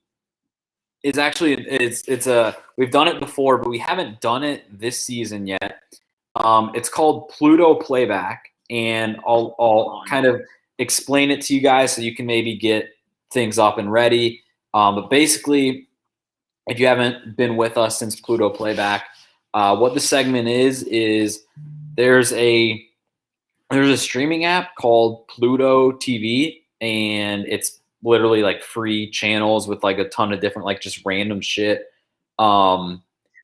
is actually we've done it before, but we haven't done it this season yet. It's called Pluto Playback, and I'll kind of explain it to you guys so you can maybe get things up and ready. But basically, if you haven't been with us since Pluto Playback, what the segment is there's a streaming app called Pluto TV, and it's literally like free channels with like a ton of different like just random shit. And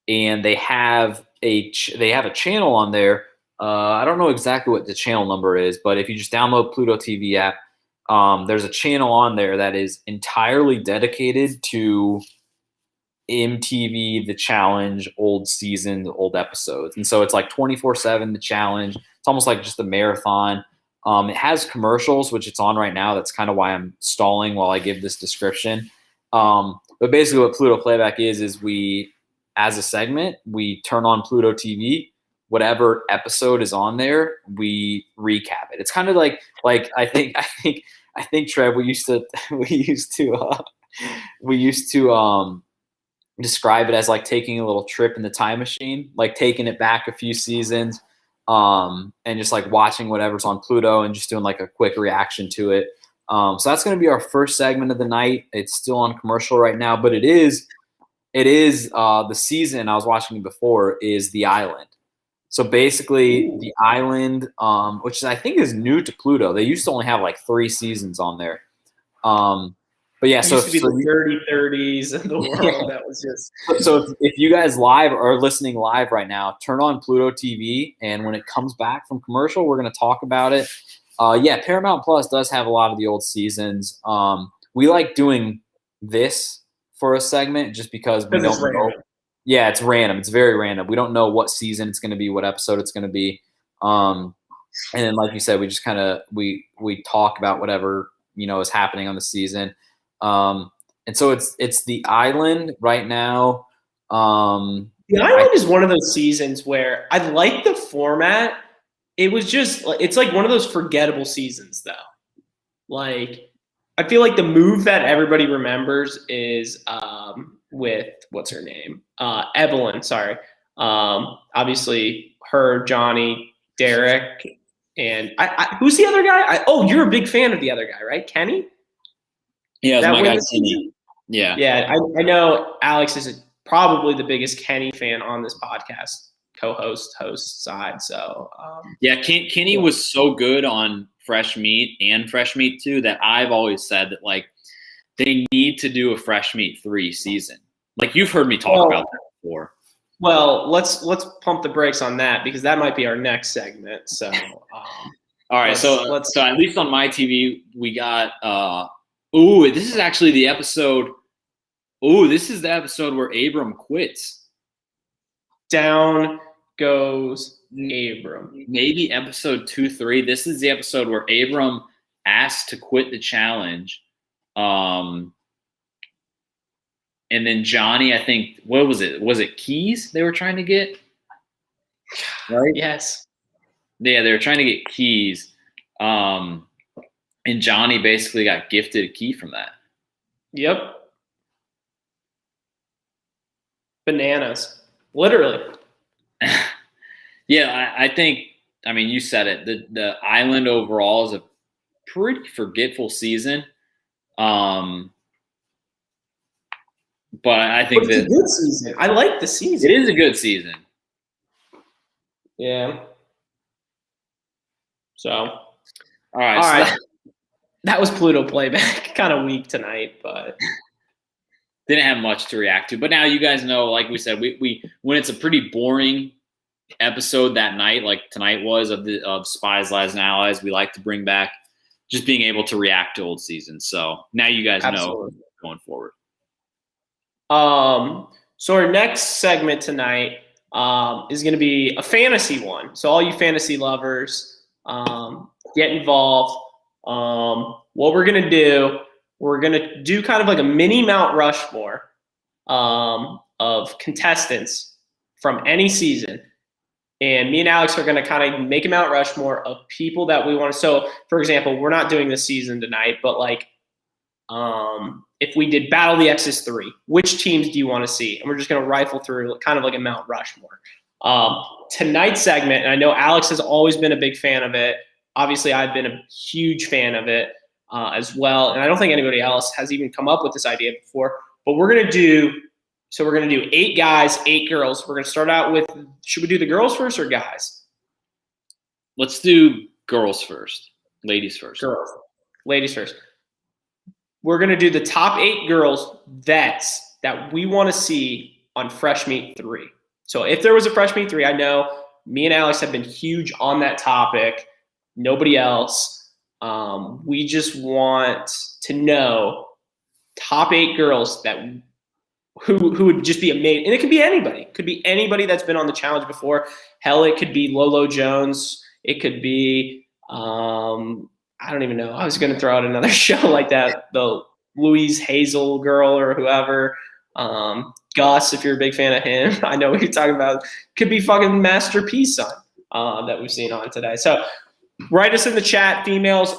they have a channel on there. I don't know exactly what the channel number is, but if you just download Pluto TV app, there's a channel on there that is entirely dedicated to MTV The Challenge, old season, old episodes. And so it's like 24/7 The Challenge. It's almost like just a marathon. It has commercials, which it's on right now. That's kind of why I'm stalling while I give this description. But basically what Pluto Playback is we, as a segment, we turn on Pluto TV. Whatever episode is on there, we recap it. It's kind of like I think Trev, we used to describe it as like taking a little trip in the time machine, like taking it back a few seasons, and just like watching whatever's on Pluto and just doing like a quick reaction to it. So that's going to be our first segment of the night. It's still on commercial right now, but it is the season I was watching before is The Island. So basically The Island, which I think is new to Pluto. They used to only have like 3 seasons on there. But yeah, it used to be the dirty 30s of the world. Yeah. That was just so. If you guys live are listening live right now, turn on Pluto TV, and when it comes back from commercial, we're going to talk about it. Yeah, Paramount Plus does have a lot of the old seasons. We like doing this for a segment just because we don't know. Yeah, it's random. It's very random. We don't know what season it's going to be, what episode it's going to be. And then, like you said, we just kind of we talk about whatever is happening on the season. And so it's The Island right now. The Island is one of those seasons where I like the format. It's like one of those forgettable seasons though. Like I feel like the move that everybody remembers is with what's her name? Evelyn, sorry. Obviously her, Johnny, Derek, and who's the other guy? You're a big fan of the other guy, right? Kenny? Yeah, that my guy Kenny. Yeah. I know Alex is probably the biggest Kenny fan on this podcast, host side. So Kenny was so good on Fresh Meat and Fresh Meat 2 that I've always said that like they need to do a Fresh Meat 3 season. Like you've heard me talk about that before. Well, let's pump the brakes on that because that might be our next segment. So all right, so at least on my TV we got this is actually the episode. This is the episode where Abram quits. Down goes Abram. Maybe episode 2, 3. This is the episode where Abram asked to quit the challenge. And then Johnny, I think, what was it? Was it keys they were trying to get? Right? Yes. Yeah, they were trying to get keys. And Johnny basically got gifted a key from that. Yep. Bananas. Literally. Yeah, I think, I mean, you said it. The Island overall is a pretty forgetful season. But I think it's a good season. I like the season. It is a good season. Yeah. So. All right. That was Pluto Playback. Kind of weak tonight, but didn't have much to react to. But now you guys know, like we said, we when it's a pretty boring episode that night, like tonight was of Spies, Lies, and Allies, we like to bring back just being able to react to old seasons. So now you guys know going forward. So our next segment tonight is going to be a fantasy one. So all you fantasy lovers, get involved. What we're going to do kind of like a mini Mount Rushmore of contestants from any season. And me and Alex are going to kind of make a Mount Rushmore of people that we want to. So, for example, we're not doing this season tonight, but like, if we did Battle of the Exes 3, which teams do you want to see? And we're just going to rifle through kind of like a Mount Rushmore. Tonight's segment, and I know Alex has always been a big fan of it. Obviously, I've been a huge fan of it as well. And I don't think anybody else has even come up with this idea before. But we're going to do 8 guys, 8 girls. We're going to start out with, should we do the girls first or guys? Let's do girls first. Ladies first. Girls. Ladies first. We're going to do the top 8 girls that we want to see on Fresh Meat 3. So if there was a Fresh Meat 3, I know me and Alex have been huge on that topic. Nobody else. We just want to know top 8 girls that who would just be amazing. And it could be anybody. It could be anybody that's been on the challenge before. Hell, it could be Lolo Jones. It could be I don't even know. I was going to throw out another show like that, the Louise Hazel girl or whoever. Gus, if you're a big fan of him. I know what you're talking about. Could be fucking Master P's son that we've seen on today. So write us in the chat, females.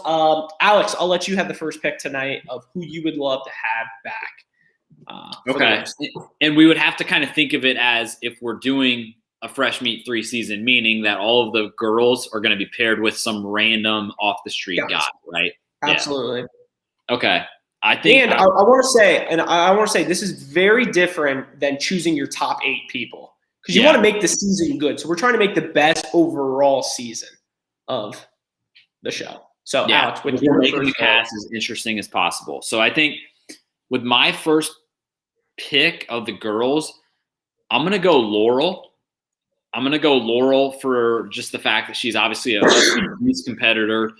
Alex, I'll let you have the first pick tonight of who you would love to have back. Okay. And we would have to kind of think of it as if we're doing a Fresh Meat 3 season, meaning that all of the girls are going to be paired with some random off the street guy, right? Absolutely. Yeah. Okay. I think, and I want to say, this is very different than choosing your top 8 people because you want to make the season good. So we're trying to make the best overall season of the show. So Alex, with you're making the cast as interesting as possible. So I think with my first pick of the girls, I'm going to go Laurel. I'm going to go Laurel for just the fact that she's obviously a huge competitor.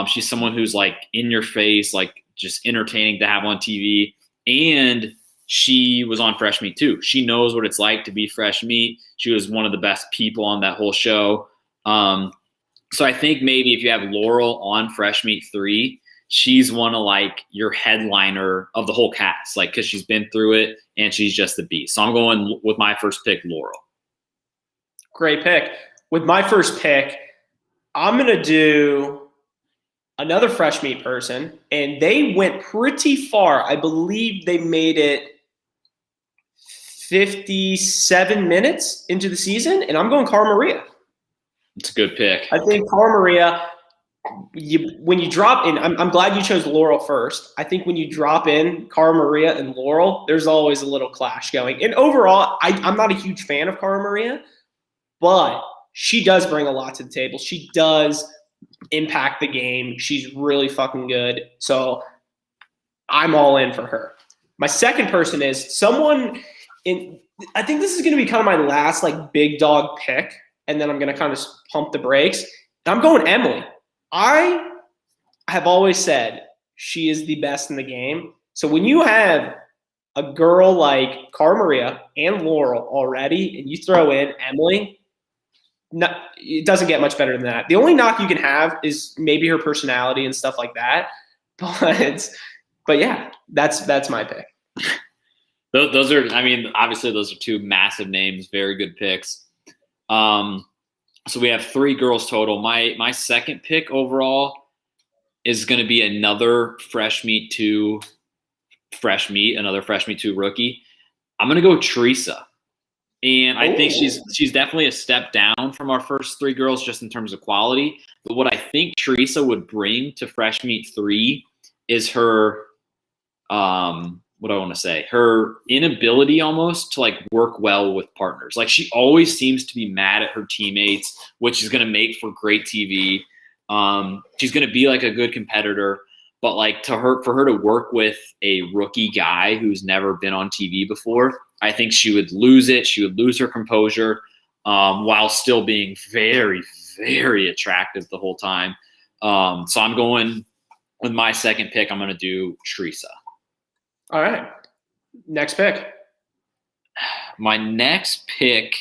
She's someone who's like in your face, like just entertaining to have on TV. And she was on Fresh Meat too. She knows what it's like to be Fresh Meat. She was one of the best people on that whole show. So I think maybe if you have Laurel on Fresh Meat 3, she's one of like your headliner of the whole cast, like, cause she's been through it and she's just the beast. So I'm going with my first pick, Laurel. Great pick. With my first pick, I'm going to do another Fresh Meat person, and they went pretty far. I believe they made it 57 minutes into the season, and I'm going Cara Maria. It's a good pick. I think Cara Maria, when you drop in, I'm glad you chose Laurel first. I think when you drop in Cara Maria and Laurel, there's always a little clash going. And overall, I'm not a huge fan of Cara Maria, but she does bring a lot to the table. She does impact the game. She's really fucking good. So I'm all in for her. My second person is someone in, I think this is going to be kind of my last like big dog pick. And then I'm going to kind of pump the brakes. I'm going Emily. I have always said she is the best in the game. So when you have a girl like Cara Maria and Laurel already, and you throw in Emily, it doesn't get much better than that. The only knock you can have is maybe her personality and stuff like that. But yeah, that's my pick. Those are, I mean, obviously those are 2 massive names, very good picks. So we have 3 girls total. My second pick overall is going to be another Fresh Meat 2 rookie. I'm going to go Teresa. And I think she's definitely a step down from our first 3 girls just in terms of quality. But what I think Teresa would bring to Fresh Meat 3 is her what do I want to say? Her inability almost to like work well with partners. Like she always seems to be mad at her teammates, which is going to make for great TV. She's going to be like a good competitor, but like for her to work with a rookie guy who's never been on TV before, I think she would lose it. She would lose her composure while still being very, very attractive the whole time. So I'm going with my second pick. I'm going to do Teresa. All right. Next pick. My next pick,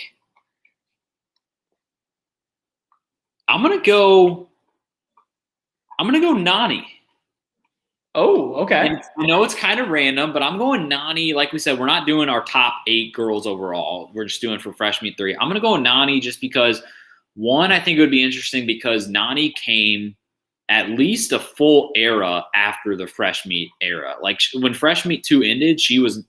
I'm gonna go Nani. Oh, okay. And I know it's kind of random, but I'm going Nani. Like we said, we're not doing our top 8 girls overall. We're just doing for Fresh Meat 3. I'm going to go Nani just because, one, I think it would be interesting because Nani came at least a full era after the Fresh Meat era. Like when Fresh Meat 2 ended, she was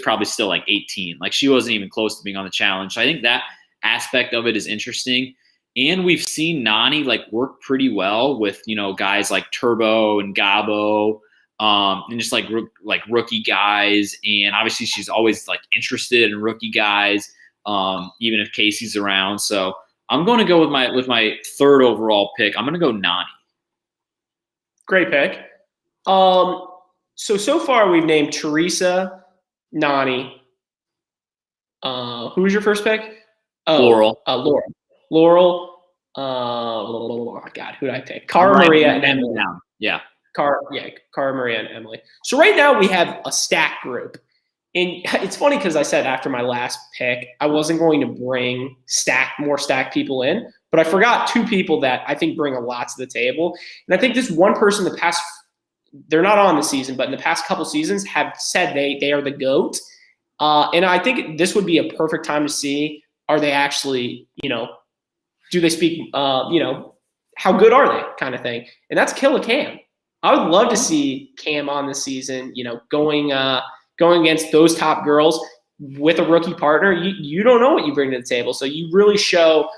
probably still like 18. Like she wasn't even close to being on the challenge. So I think that aspect of it is interesting. And we've seen Nani like work pretty well with, guys like Turbo and Gabo, and just like rookie guys. And obviously she's always like interested in rookie guys, even if Casey's around. So I'm going to go with my third overall pick. I'm going to go Nani. Great pick. So far we've named Teresa, Nani. Who was your first pick? Laurel. Laurel. Oh God, who did I pick? Cara Maria and Emily. Yeah. Cara Maria and Emily. So right now we have a stack group. And it's funny because I said after my last pick, I wasn't going to bring more stacked people in, but I forgot 2 people that I think bring a lot to the table. And I think this one person they're not on the season, but in the past couple seasons have said they are the GOAT. And I think this would be a perfect time to see, are they actually, do they speak, how good are they kind of thing. And that's Killa Cam. I would love to see Cam on this season, going against those top girls with a rookie partner. You don't know what you bring to the table. So you really show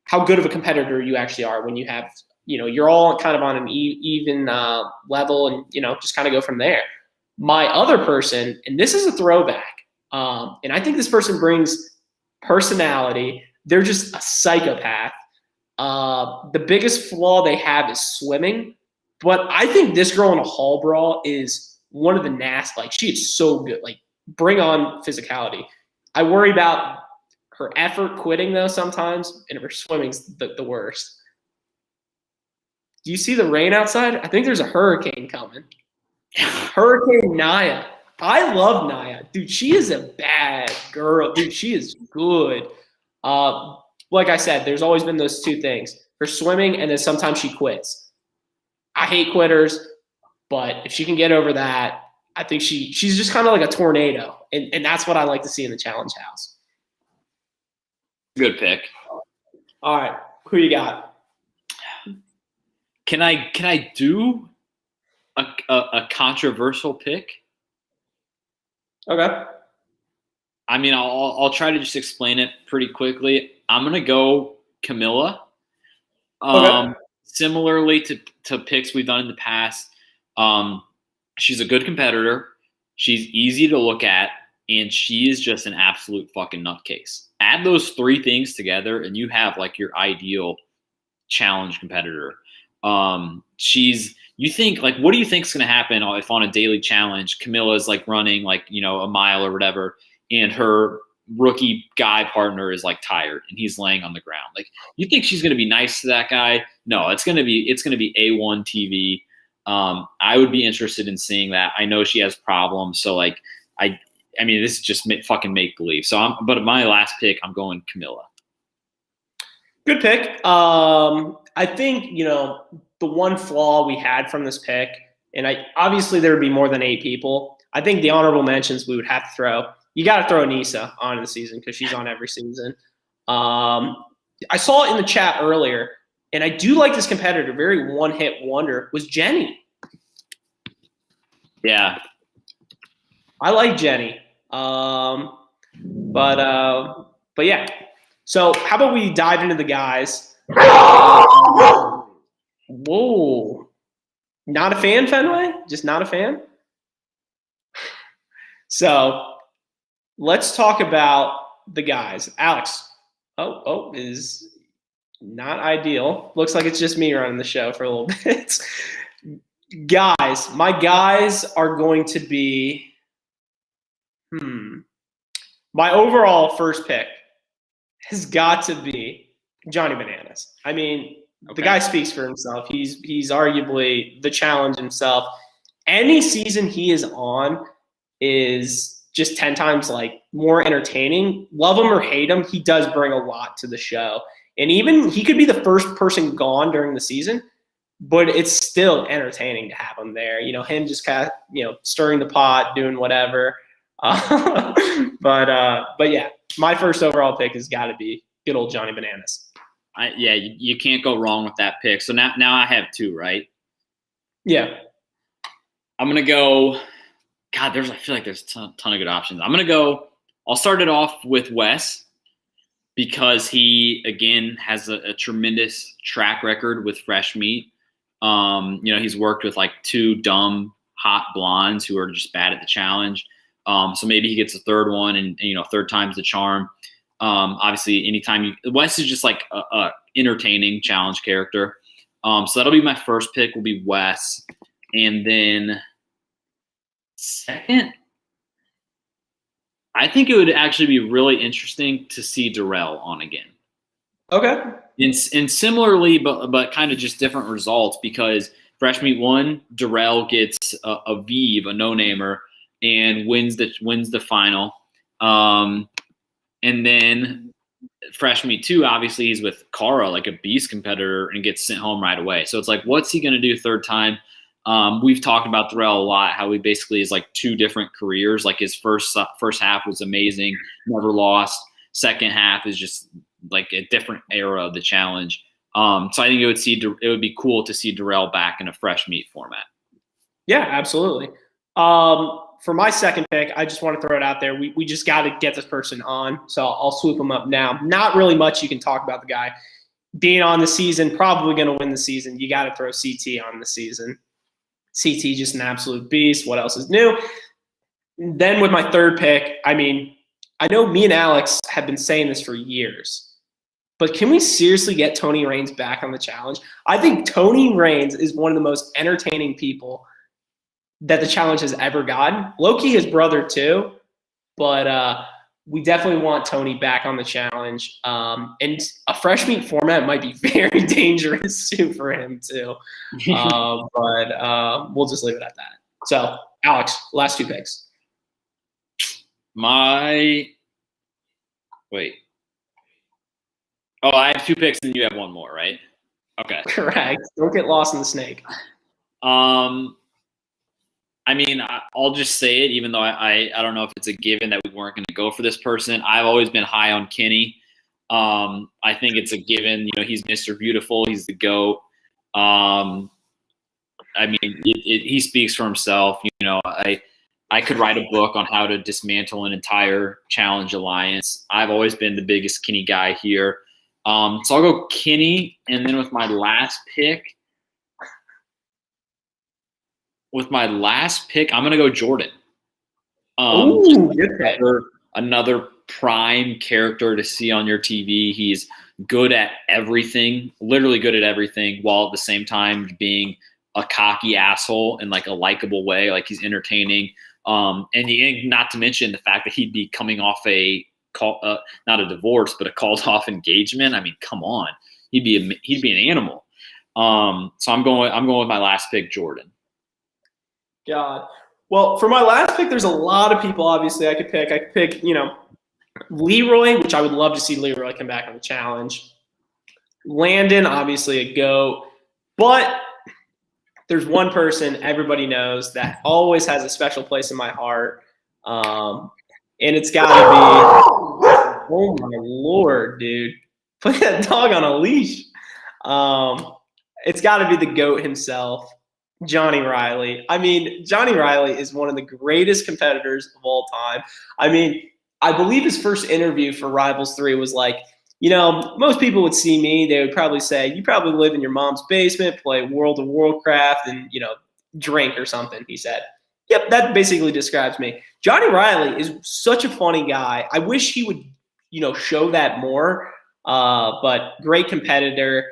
how good of a competitor you actually are when you have, you're all kind of on an even level and, just kind of go from there. My other person, and this is a throwback, and I think this person brings personality. They're just a psychopath. The biggest flaw they have is swimming, but I think this girl in a hall brawl is one of the nasty. Like, she is so good. Like, bring on physicality. I worry about her effort quitting though sometimes, and her swimming's the worst. Do you see the rain outside? I think there's a hurricane coming. Hurricane Naya. I love Naya. Dude, she is a bad girl. Dude, she is good. Like I said, there's always been those 2 things. Her swimming, and then sometimes she quits. I hate quitters, but if she can get over that, I think she's just kind of like a tornado. And that's what I like to see in the challenge house. Good pick. All right. Who you got? Can I do a controversial pick? Okay. I mean, I'll try to just explain it pretty quickly. I'm gonna go Camilla. Okay. Similarly to picks we've done in the past, she's a good competitor. She's easy to look at, and she is just an absolute fucking nutcase. Add those 3 things together, and you have like your ideal challenge competitor. You think like, what do you think is going to happen if on a daily challenge, Camilla's like running like, a mile or whatever, and her rookie guy partner is like tired and he's laying on the ground? Like, you think she's going to be nice to that guy? No, it's going to be A1 TV. I would be interested in seeing that. I know she has problems. So like, I mean, this is just fucking make believe. So but my last pick, I'm going Camilla. Good pick. I think, the one flaw we had from this pick, and obviously there would be more than 8 people. I think the honorable mentions we would have to throw. You got to throw Anissa on in the season because she's on every season. I saw it in the chat earlier, and I do like this competitor. Very one-hit wonder was Jenny. Yeah. I like Jenny. But yeah. So how about we dive into the guys? Whoa. Not a fan, Fenway? Just not a fan? So let's talk about the guys. Alex. Oh, is not ideal. Looks like it's just me running the show for a little bit. Guys, my guys are going to be my overall first pick has got to be Johnny Bananas. I mean, The guy speaks for himself. He's arguably the challenge himself. Any season he is on is just 10 times like more entertaining. Love him or hate him, he does bring a lot to the show. And even he could be the first person gone during the season, but it's still entertaining to have him there. Him just kind of, stirring the pot, doing whatever. But yeah, my first overall pick has got to be good old Johnny Bananas. You can't go wrong with that pick. So now I have two, right? Yeah. I'm gonna go. God, I feel like there's a ton of good options. I'll start it off with Wes because he again has a tremendous track record with fresh meat. He's worked with like two dumb hot blondes who are just bad at the challenge. So maybe he gets a third one, and third time's the charm. Obviously, anytime Wes is just like a entertaining challenge character. So that'll be my first pick. Will be Wes, and then second, I think it would actually be really interesting to see Darrell on again. Okay. And similarly, but kind of just different results because Fresh Meat 1, Darrell gets a Vive, a no-namer, and wins the final. And then Fresh Meat 2, obviously, he's with Cara, like a beast competitor, and gets sent home right away. So it's like, what's he going to do third time? We've talked about Darrell a lot, how he basically is like two different careers. Like his first half was amazing, never lost. Second half is just like a different era of the challenge. So I think it would be cool to see Darrell back in a fresh meat format. Yeah, absolutely. For my second pick, I just want to throw it out there. We just got to get this person on, so I'll swoop him up now. Not really much you can talk about the guy being on the season, probably going to win the season. You got to throw CT on the season. CT just an absolute beast. What else is new? Then with my third pick, I know me and Alex have been saying this for years, but can we seriously get Tony Raines back on the challenge? I think Tony Raines is one of the most entertaining people that the challenge has ever gotten. Low-key his brother too, but we definitely want Tony back on the challenge. And a fresh meat format might be very dangerous too for him too. But we'll just leave it at that. So, Alex, last two picks. I have two picks and you have one more, right? Okay. Correct. Don't get lost in the snake. I'll just say it, even though I don't know if it's a given that we weren't going to go for this person. I've always been high on Kenny. I think it's a given. He's Mr. Beautiful. He's the GOAT. He speaks for himself. I could write a book on how to dismantle an entire challenge alliance. I've always been the biggest Kenny guy here. So I'll go Kenny, and then with my last pick, I'm gonna go Jordan. Another prime character to see on your TV. He's good at everything, literally good at everything, while at the same time being a cocky asshole in like a likable way. Like he's entertaining. And not to mention the fact that he'd be coming off not a divorce, but a called off engagement. Come on, he'd be an animal. So I'm going with my last pick, Jordan. God. Well, for my last pick, there's a lot of people, obviously, I could pick. I could pick, Leroy, which I would love to see Leroy come back on the challenge. Landon, obviously a GOAT. But there's one person everybody knows that always has a special place in my heart. And it's got to be, oh, my Lord, dude. Put that dog on a leash. It's got to be the GOAT himself. Johnny Riley. Johnny Riley is one of the greatest competitors of all time. I believe his first interview for Rivals 3 was like, most people would see me, they would probably say, you probably live in your mom's basement, play World of Warcraft, and, drink or something, he said. Yep, that basically describes me. Johnny Riley is such a funny guy. I wish he would, show that more, but great competitor.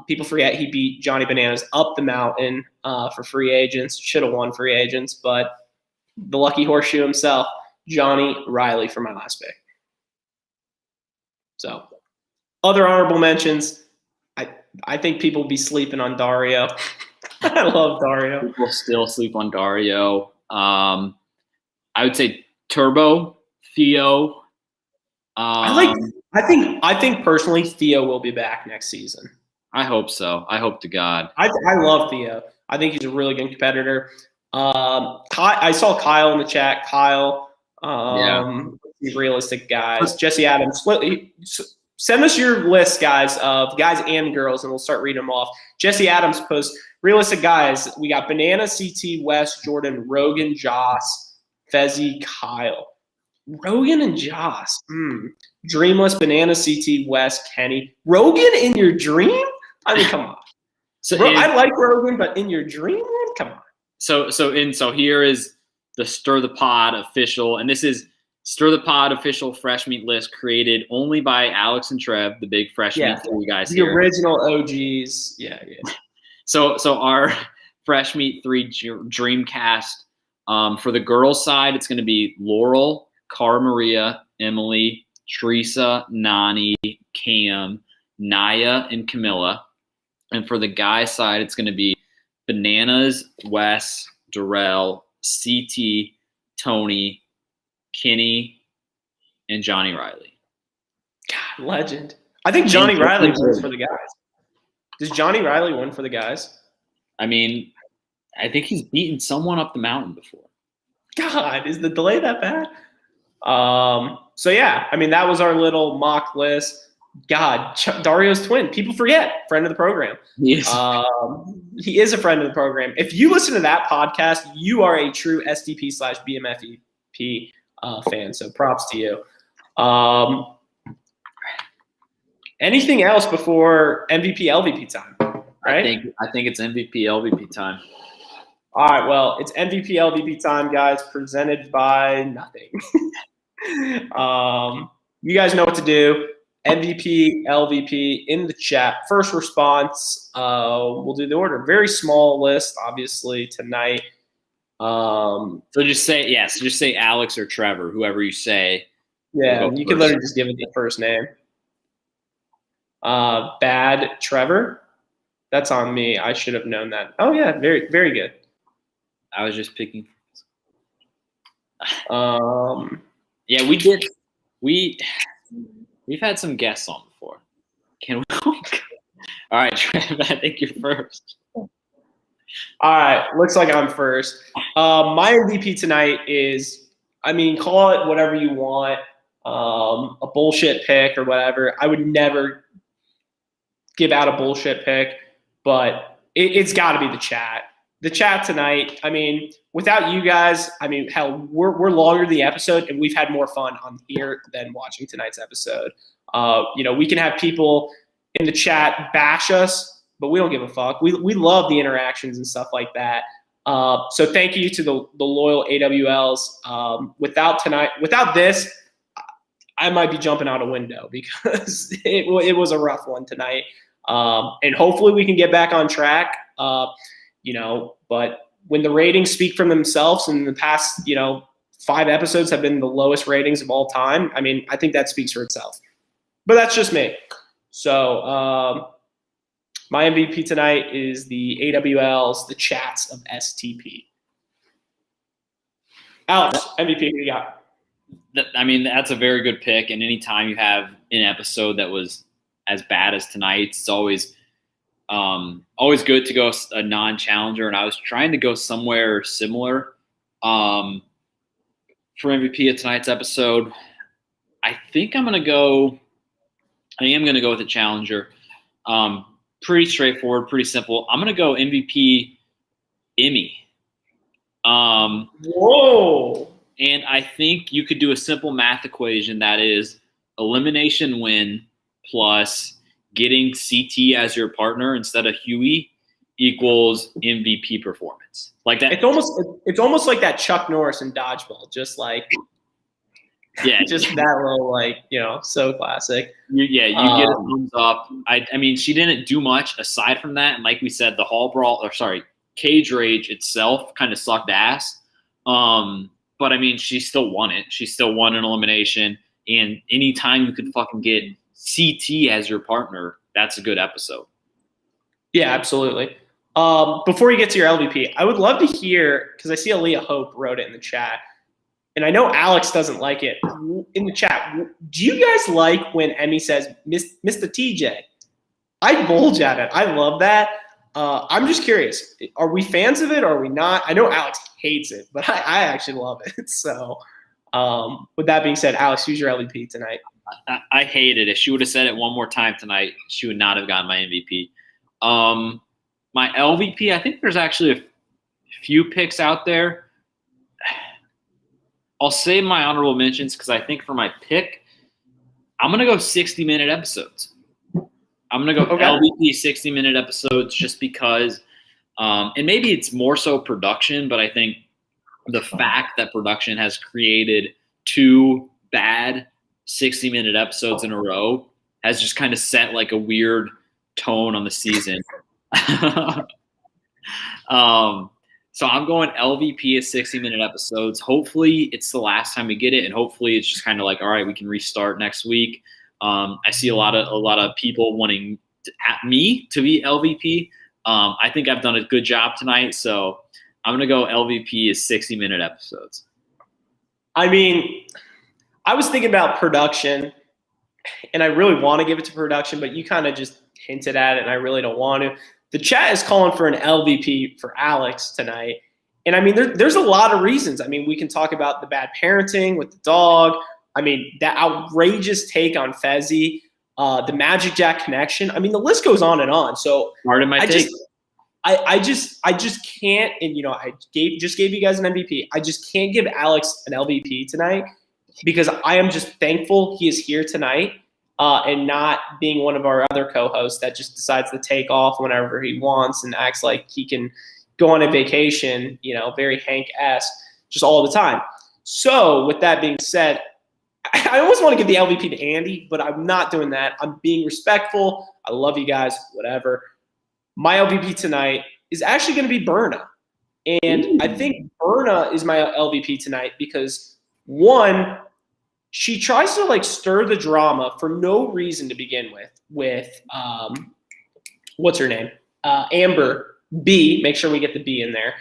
People forget he beat Johnny Bananas up the mountain for free agents. Should have won free agents, but the lucky horseshoe himself, Johnny Riley, for my last pick. So, other honorable mentions. I think people be sleeping on Dario. I love Dario. People still sleep on Dario. I would say Turbo, Theo. I think personally Theo will be back next season. I hope so. I hope to God. I love Theo. I think he's a really good competitor. I saw Kyle in the chat. Kyle, realistic guys. Jesse Adams. Send us your list, guys, of guys and girls, and we'll start reading them off. Jesse Adams posts realistic guys. We got Banana, CT, Wes, Jordan, Rogan, Joss, Fezzy, Kyle. Rogan and Joss. Dreamless, Banana, CT, Wes, Kenny. Rogan in your dream? I mean, come on. I like Rogan, but in your dream, come on. So here is the Stir the Pod official, and this is Stir the Pod official Fresh Meat list created only by Alex and Trev, the big Fresh Meat for you guys here. The original OGs. Yeah. So our Fresh Meat 3 Dreamcast. For the girls' side, it's going to be Laurel, Cara Maria, Emily, Teresa, Nani, Cam, Naya, and Camilla. And for the guys' side, it's going to be Bananas, Wes, Darrell, CT, Tony, Kenny, and Johnny Riley. God, legend. I think Johnny Riley wins for the guys. Does Johnny Riley win for the guys? I mean, I think he's beaten someone up the mountain before. God, is the delay that bad? So yeah, I mean, that was our little mock list. God, Dario's twin. People forget, friend of the program. Yes. He is a friend of the program. If you listen to that podcast, you are a true STP/BMFEP fan. So props to you. Anything else before MVP LVP time? Right? I think it's MVP LVP time. All right. Well, it's MVP LVP time, guys. Presented by nothing. You guys know what to do. MVP, LVP in the chat. First response, we'll do the order. Very small list, obviously, tonight. So just say Alex or Trevor, whoever you say. Yeah, you can literally just give it the first name. Bad Trevor. That's on me. I should have known that. Oh yeah, very, very good. I was just picking. Yeah, we did. We've had some guests on before. Can we? All right, Trev, I think you're first. All right, looks like I'm first. My MVP tonight is, I mean, call it whatever you want, a bullshit pick or whatever. I would never give out a bullshit pick, but it's got to be the chat. The chat tonight, I mean, without you guys, I mean, hell, we're longer the episode, and we've had more fun on here than watching tonight's episode. We can have people in the chat bash us, but we don't give a fuck. We love the interactions and stuff like that. So thank you to the loyal AWLs. Without this, I might be jumping out a window because it was a rough one tonight. And hopefully we can get back on track. But when the ratings speak for themselves, and the past, 5 episodes have been the lowest ratings of all time, I mean, I think that speaks for itself. But that's just me. So my MVP tonight is the AWLs, the chats of STP. Alex, MVP, who you got? I mean, that's a very good pick. And anytime you have an episode that was as bad as tonight's, it's always good to go a non-challenger, and I was trying to go somewhere similar for MVP of tonight's episode. I am going to go with a challenger. Pretty straightforward, pretty simple. I'm going to go MVP Emmy. Whoa! And I think you could do a simple math equation that is elimination win plus getting CT as your partner instead of Huey equals MVP performance. Like that. It's almost like that Chuck Norris in dodgeball, just like just that little so classic. You get a thumbs up. I mean, she didn't do much aside from that, and like we said, the cage rage itself kind of sucked ass. But I mean, she still won it. She still won an elimination, and anytime you could fucking get CT as your partner, that's a good episode. Yeah, absolutely. Before you get to your LVP, I would love to hear, because I see Aaliyah Hope wrote it in the chat, and I know Alex doesn't like it. In the chat, do you guys like when Emmy says, Mr. TJ? I bulge at it. I love that. I'm just curious. Are we fans of it or are we not? I know Alex hates it, but I actually love it. So with that being said, Alex, who's your LVP tonight? I hate it. If she would have said it one more time tonight, she would not have gotten my MVP. My LVP, I think there's actually a few picks out there. I'll save my honorable mentions because I think for my pick, I'm going to go 60-minute episodes. I'm going to go LVP 60-minute episodes just because, and maybe it's more so production, but I think the fact that production has created 2 bad 60-minute episodes in a row has just kind of set like a weird tone on the season. So I'm going LVP of 60-minute episodes. Hopefully it's the last time we get it, and hopefully it's just kind of like, all right, we can restart next week. I see a lot of people wanting me to be LVP. I think I've done a good job tonight, so I'm gonna go LVP is 60-minute episodes. I mean, I was thinking about production, and I really want to give it to production, but you kind of just hinted at it, and I really don't want to. The chat is calling for an LVP for Alex tonight. And I mean, there's a lot of reasons. I mean, we can talk about the bad parenting with the dog. I mean, that outrageous take on Fezzy, the Magic Jack connection. I mean, the list goes on and on. So Pardon my take. I just can't, and I just gave you guys an MVP. I just can't give Alex an LVP tonight because I am just thankful he is here tonight. And not being one of our other co-hosts that just decides to take off whenever he wants and acts like he can go on a vacation, very Hank-esque, just all the time. So with that being said, I always want to give the LVP to Andy, but I'm not doing that. I'm being respectful. I love you guys, whatever. My LVP tonight is actually going to be Berna. And I think Berna is my LVP tonight because, one, she tries to stir the drama for no reason to begin with what's her name? Amber B. Make sure we get the B in there.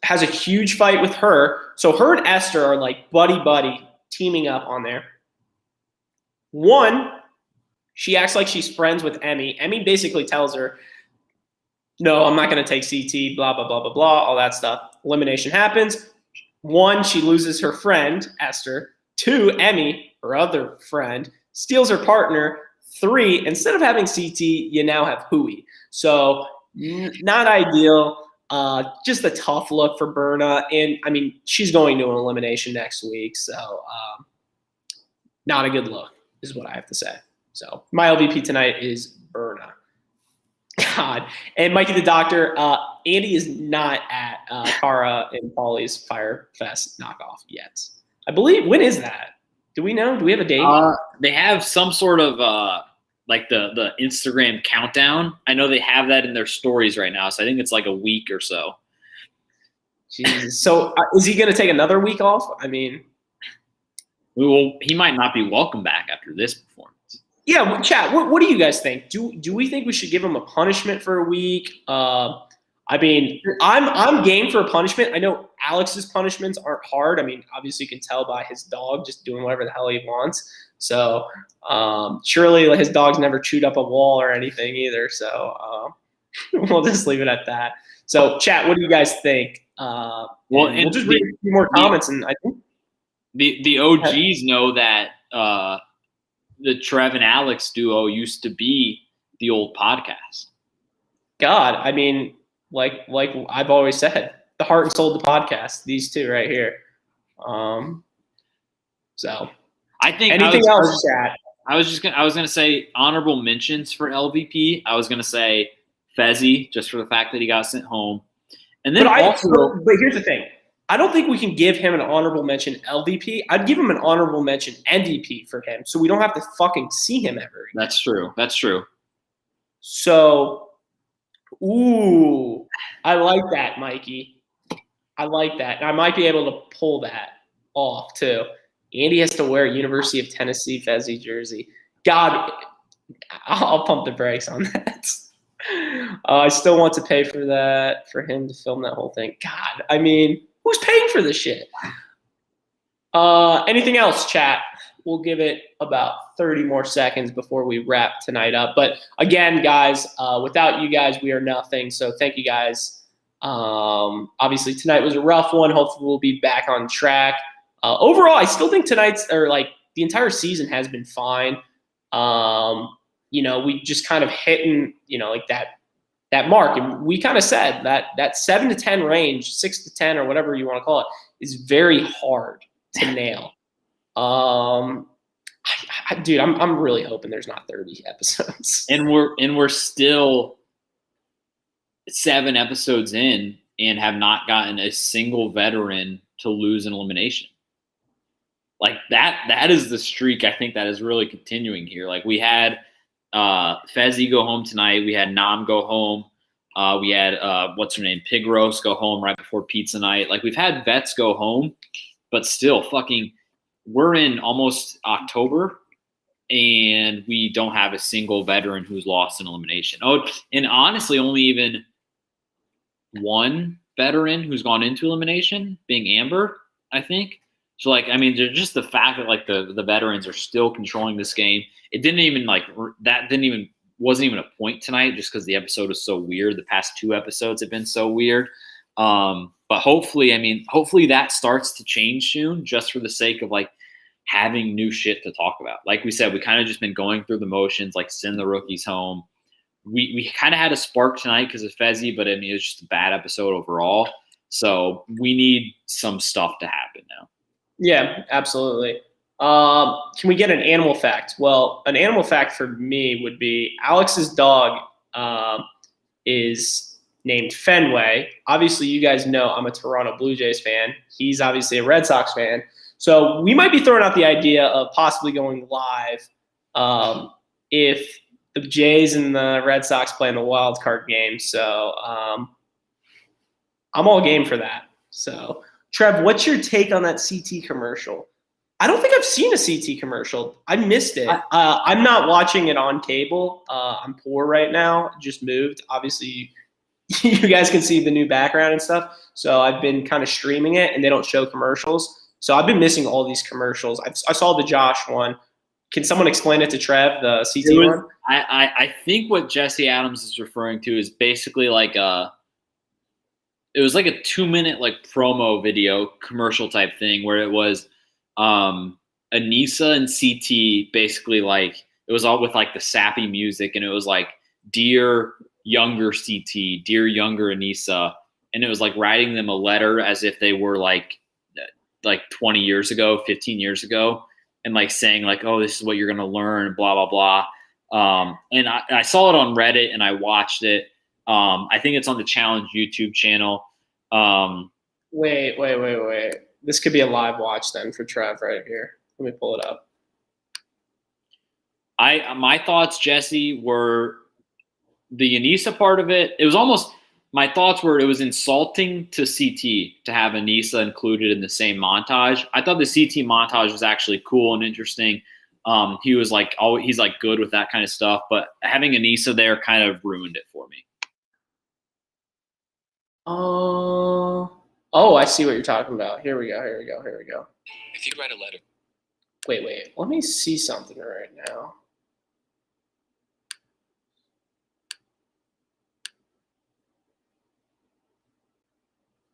Has a huge fight with her. So her and Esther are like buddy teaming up on there. One, she acts like she's friends with Emmy. Emmy basically tells her, no, I'm not going to take CT, blah, blah, blah, blah, blah, all that stuff. Elimination happens. One, she loses her friend, Esther. Two, Emmy, her other friend, steals her partner. Three, instead of having CT, you now have Hui. So not ideal. Just a tough look for Berna. And, I mean, she's going to an elimination next week. So not a good look is what I have to say. So my LVP tonight is Berna. God. And Mikey the Doctor, Andy is not at Cara and Paulie's Fire Fest knockoff yet. I believe, when is that? Do we know? Do we have a date? They have some sort of the Instagram countdown. I know they have that in their stories right now, so I think it's like a week or so. Jesus. So is he going to take another week off? I mean, well, he might not be welcome back after this performance. Yeah, chat. What do you guys think? Do we think we should give him a punishment for a week? I mean, I'm game for a punishment. I know Alex's punishments aren't hard. I mean, obviously you can tell by his dog just doing whatever the hell he wants. So surely his dog's never chewed up a wall or anything either. So we'll just leave it at that. So chat, what do you guys think? Well, and we'll just read a few more comments, and I think the OGs know that the Trev and Alex duo used to be the old podcast. God, I mean, like I've always said, the heart and soul of the podcast, these two right here. So I think anything else, chat? I was gonna say honorable mentions for LVP. I was gonna say Fezzy, just for the fact that he got sent home. And then but here's the thing. I don't think we can give him an honorable mention LVP. I'd give him an honorable mention MVP for him, so we don't have to fucking see him ever again. That's true. So, ooh, I like that, Mikey. I like that. And I might be able to pull that off, too. Andy has to wear a University of Tennessee Fezzy jersey. God, I'll pump the brakes on that. I still want to pay for that, for him to film that whole thing. God, I mean, who's paying for this shit? Anything else, chat? we'll give it about 30 more seconds before we wrap tonight up. But again, guys, without you guys, we are nothing. So thank you guys. Obviously, tonight was a rough one. Hopefully, we'll be back on track. Overall, I still think tonight's or like the entire season has been fine. We just kind of hitting, like that mark, and we kind of said that 7 to 10 range, 6 to 10 or whatever you want to call it, is very hard to nail. Dude, I'm really hoping there's not 30 episodes. And we're still 7 episodes in and have not gotten a single veteran to lose an elimination. Like that is the streak I think that is really continuing here. Like we had Fezzy go home tonight. We had Nam go home. We had what's her name, Pig Roast, go home right before pizza night. Like we've had vets go home, but still fucking we're in almost October and we don't have a single veteran who's lost an elimination. Oh, and honestly, only even one veteran who's gone into elimination, being Amber, I think. So, like, I mean, just the fact that, like, the veterans are still controlling this game. It didn't even, like, wasn't even a point tonight just because the episode was so weird. The past 2 episodes have been so weird. But hopefully that starts to change soon just for the sake of, like, having new shit to talk about. Like we said, we kind of just been going through the motions, like, send the rookies home. We kind of had a spark tonight because of Fezzy, but, I mean, it was just a bad episode overall. So we need some stuff to happen now. Yeah, absolutely. Can we get an animal fact? Well, an animal fact for me would be Alex's dog is named Fenway. Obviously, you guys know I'm a Toronto Blue Jays fan. He's obviously a Red Sox fan. So we might be throwing out the idea of possibly going live if the Jays and the Red Sox play in the wild card game. So I'm all game for that. So Trev, what's your take on that CT commercial? I don't think I've seen a CT commercial. I missed it. I'm not watching it on cable. I'm poor right now. Just moved. Obviously, you guys can see the new background and stuff. So I've been kind of streaming it, and they don't show commercials. So I've been missing all these commercials. I saw the Josh one. Can someone explain it to Trev, the CT one? I think what Jesse Adams is referring to is basically like it was like a 2-minute like promo video commercial type thing where it was Anissa and CT basically like it was all with like the sappy music and it was like dear younger CT, dear younger Anissa, and it was like writing them a letter as if they were like 20 years ago, 15 years ago, and like saying like, oh, this is what you're gonna learn, blah blah blah. And I saw it on Reddit and I watched it. I think it's on the Challenge YouTube channel. Wait. This could be a live watch then for Trev right here. Let me pull it up. My thoughts, Jesse, were the Anissa part of it. It was almost my thoughts were it was insulting to CT to have Anissa included in the same montage. I thought the CT montage was actually cool and interesting. He was like, he's like good with that kind of stuff, but having Anissa there kind of ruined it for me. Oh, I see what you're talking about. Here we go. If you write a letter. Wait. Let me see something right now.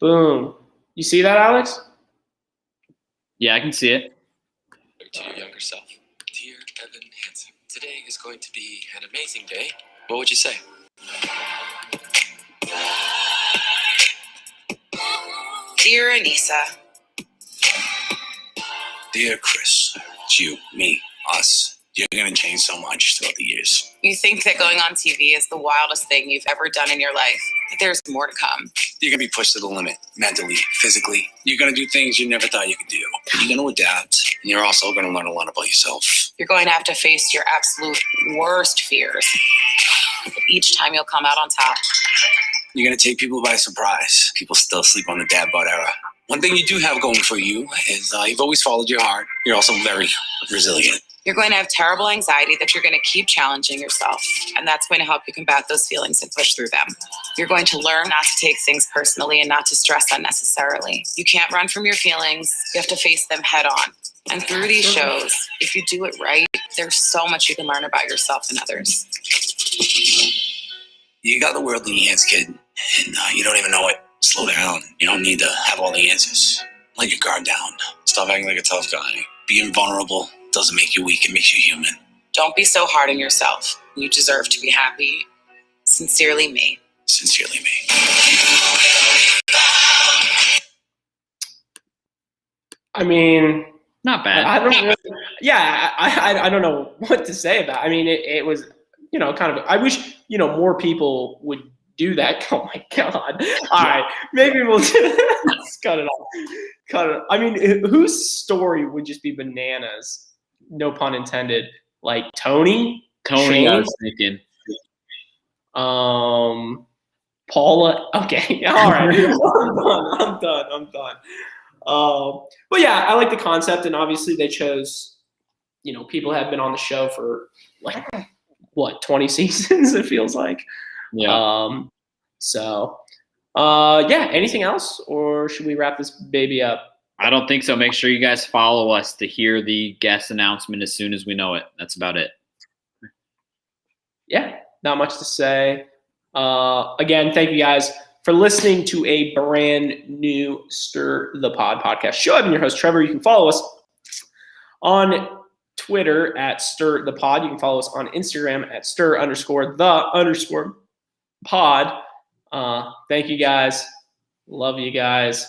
Boom. You see that, Alex? Yeah, I can see it. To your younger self. Dear Evan Hansen, today is going to be an amazing day. What would you say? Dear Anissa. Dear Chris, it's you, me, us. You're going to change so much throughout the years. You think that going on TV is the wildest thing you've ever done in your life. But there's more to come. You're going to be pushed to the limit, mentally, physically. You're going to do things you never thought you could do. You're going to adapt, and you're also going to learn a lot about yourself. You're going to have to face your absolute worst fears. But each time you'll come out on top. You're going to take people by surprise. People still sleep on the dad bod era. One thing you do have going for you is you've always followed your heart. You're also very resilient. You're going to have terrible anxiety that you're going to keep challenging yourself, and that's going to help you combat those feelings and push through them. You're going to learn not to take things personally and not to stress unnecessarily. You can't run from your feelings. You have to face them head on. And through these shows, if you do it right, there's so much you can learn about yourself and others. You got the world in your hands, kid, and you don't even know it. Slow down. You don't need to have all the answers. Let your guard down. Stop acting like a tough guy. Being vulnerable doesn't make you weak. It makes you human. Don't be so hard on yourself. You deserve to be happy. Sincerely me. Sincerely me. I mean, Not bad. I don't really, yeah, I don't know what to say about it. I mean, it was, kind of, I wish, more people would do that. Oh my God. All right. Maybe we'll let's cut it off. Cut it. I mean, whose story would just be bananas? No pun intended. Like Tony? Tony, I Shane? was thinking. Paula. Okay. All right. I'm done. But yeah, I like the concept, and obviously they chose, people have been on the show for like 20 seasons, it feels like. Yeah. Yeah, anything else, or should we wrap this baby up? I don't think so. Make sure you guys follow us to hear the guest announcement as soon as we know it. That's about it. Yeah, not much to say. Again, thank you guys for listening to a brand new Stir the Pod podcast show. I've been your host, Trevor. You can follow us on Twitter at Stir the Pod. You can follow us on Instagram at Stir_the_pod. Thank you guys. Love you guys.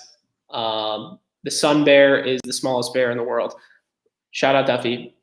The sun bear is the smallest bear in the world. Shout out Duffy.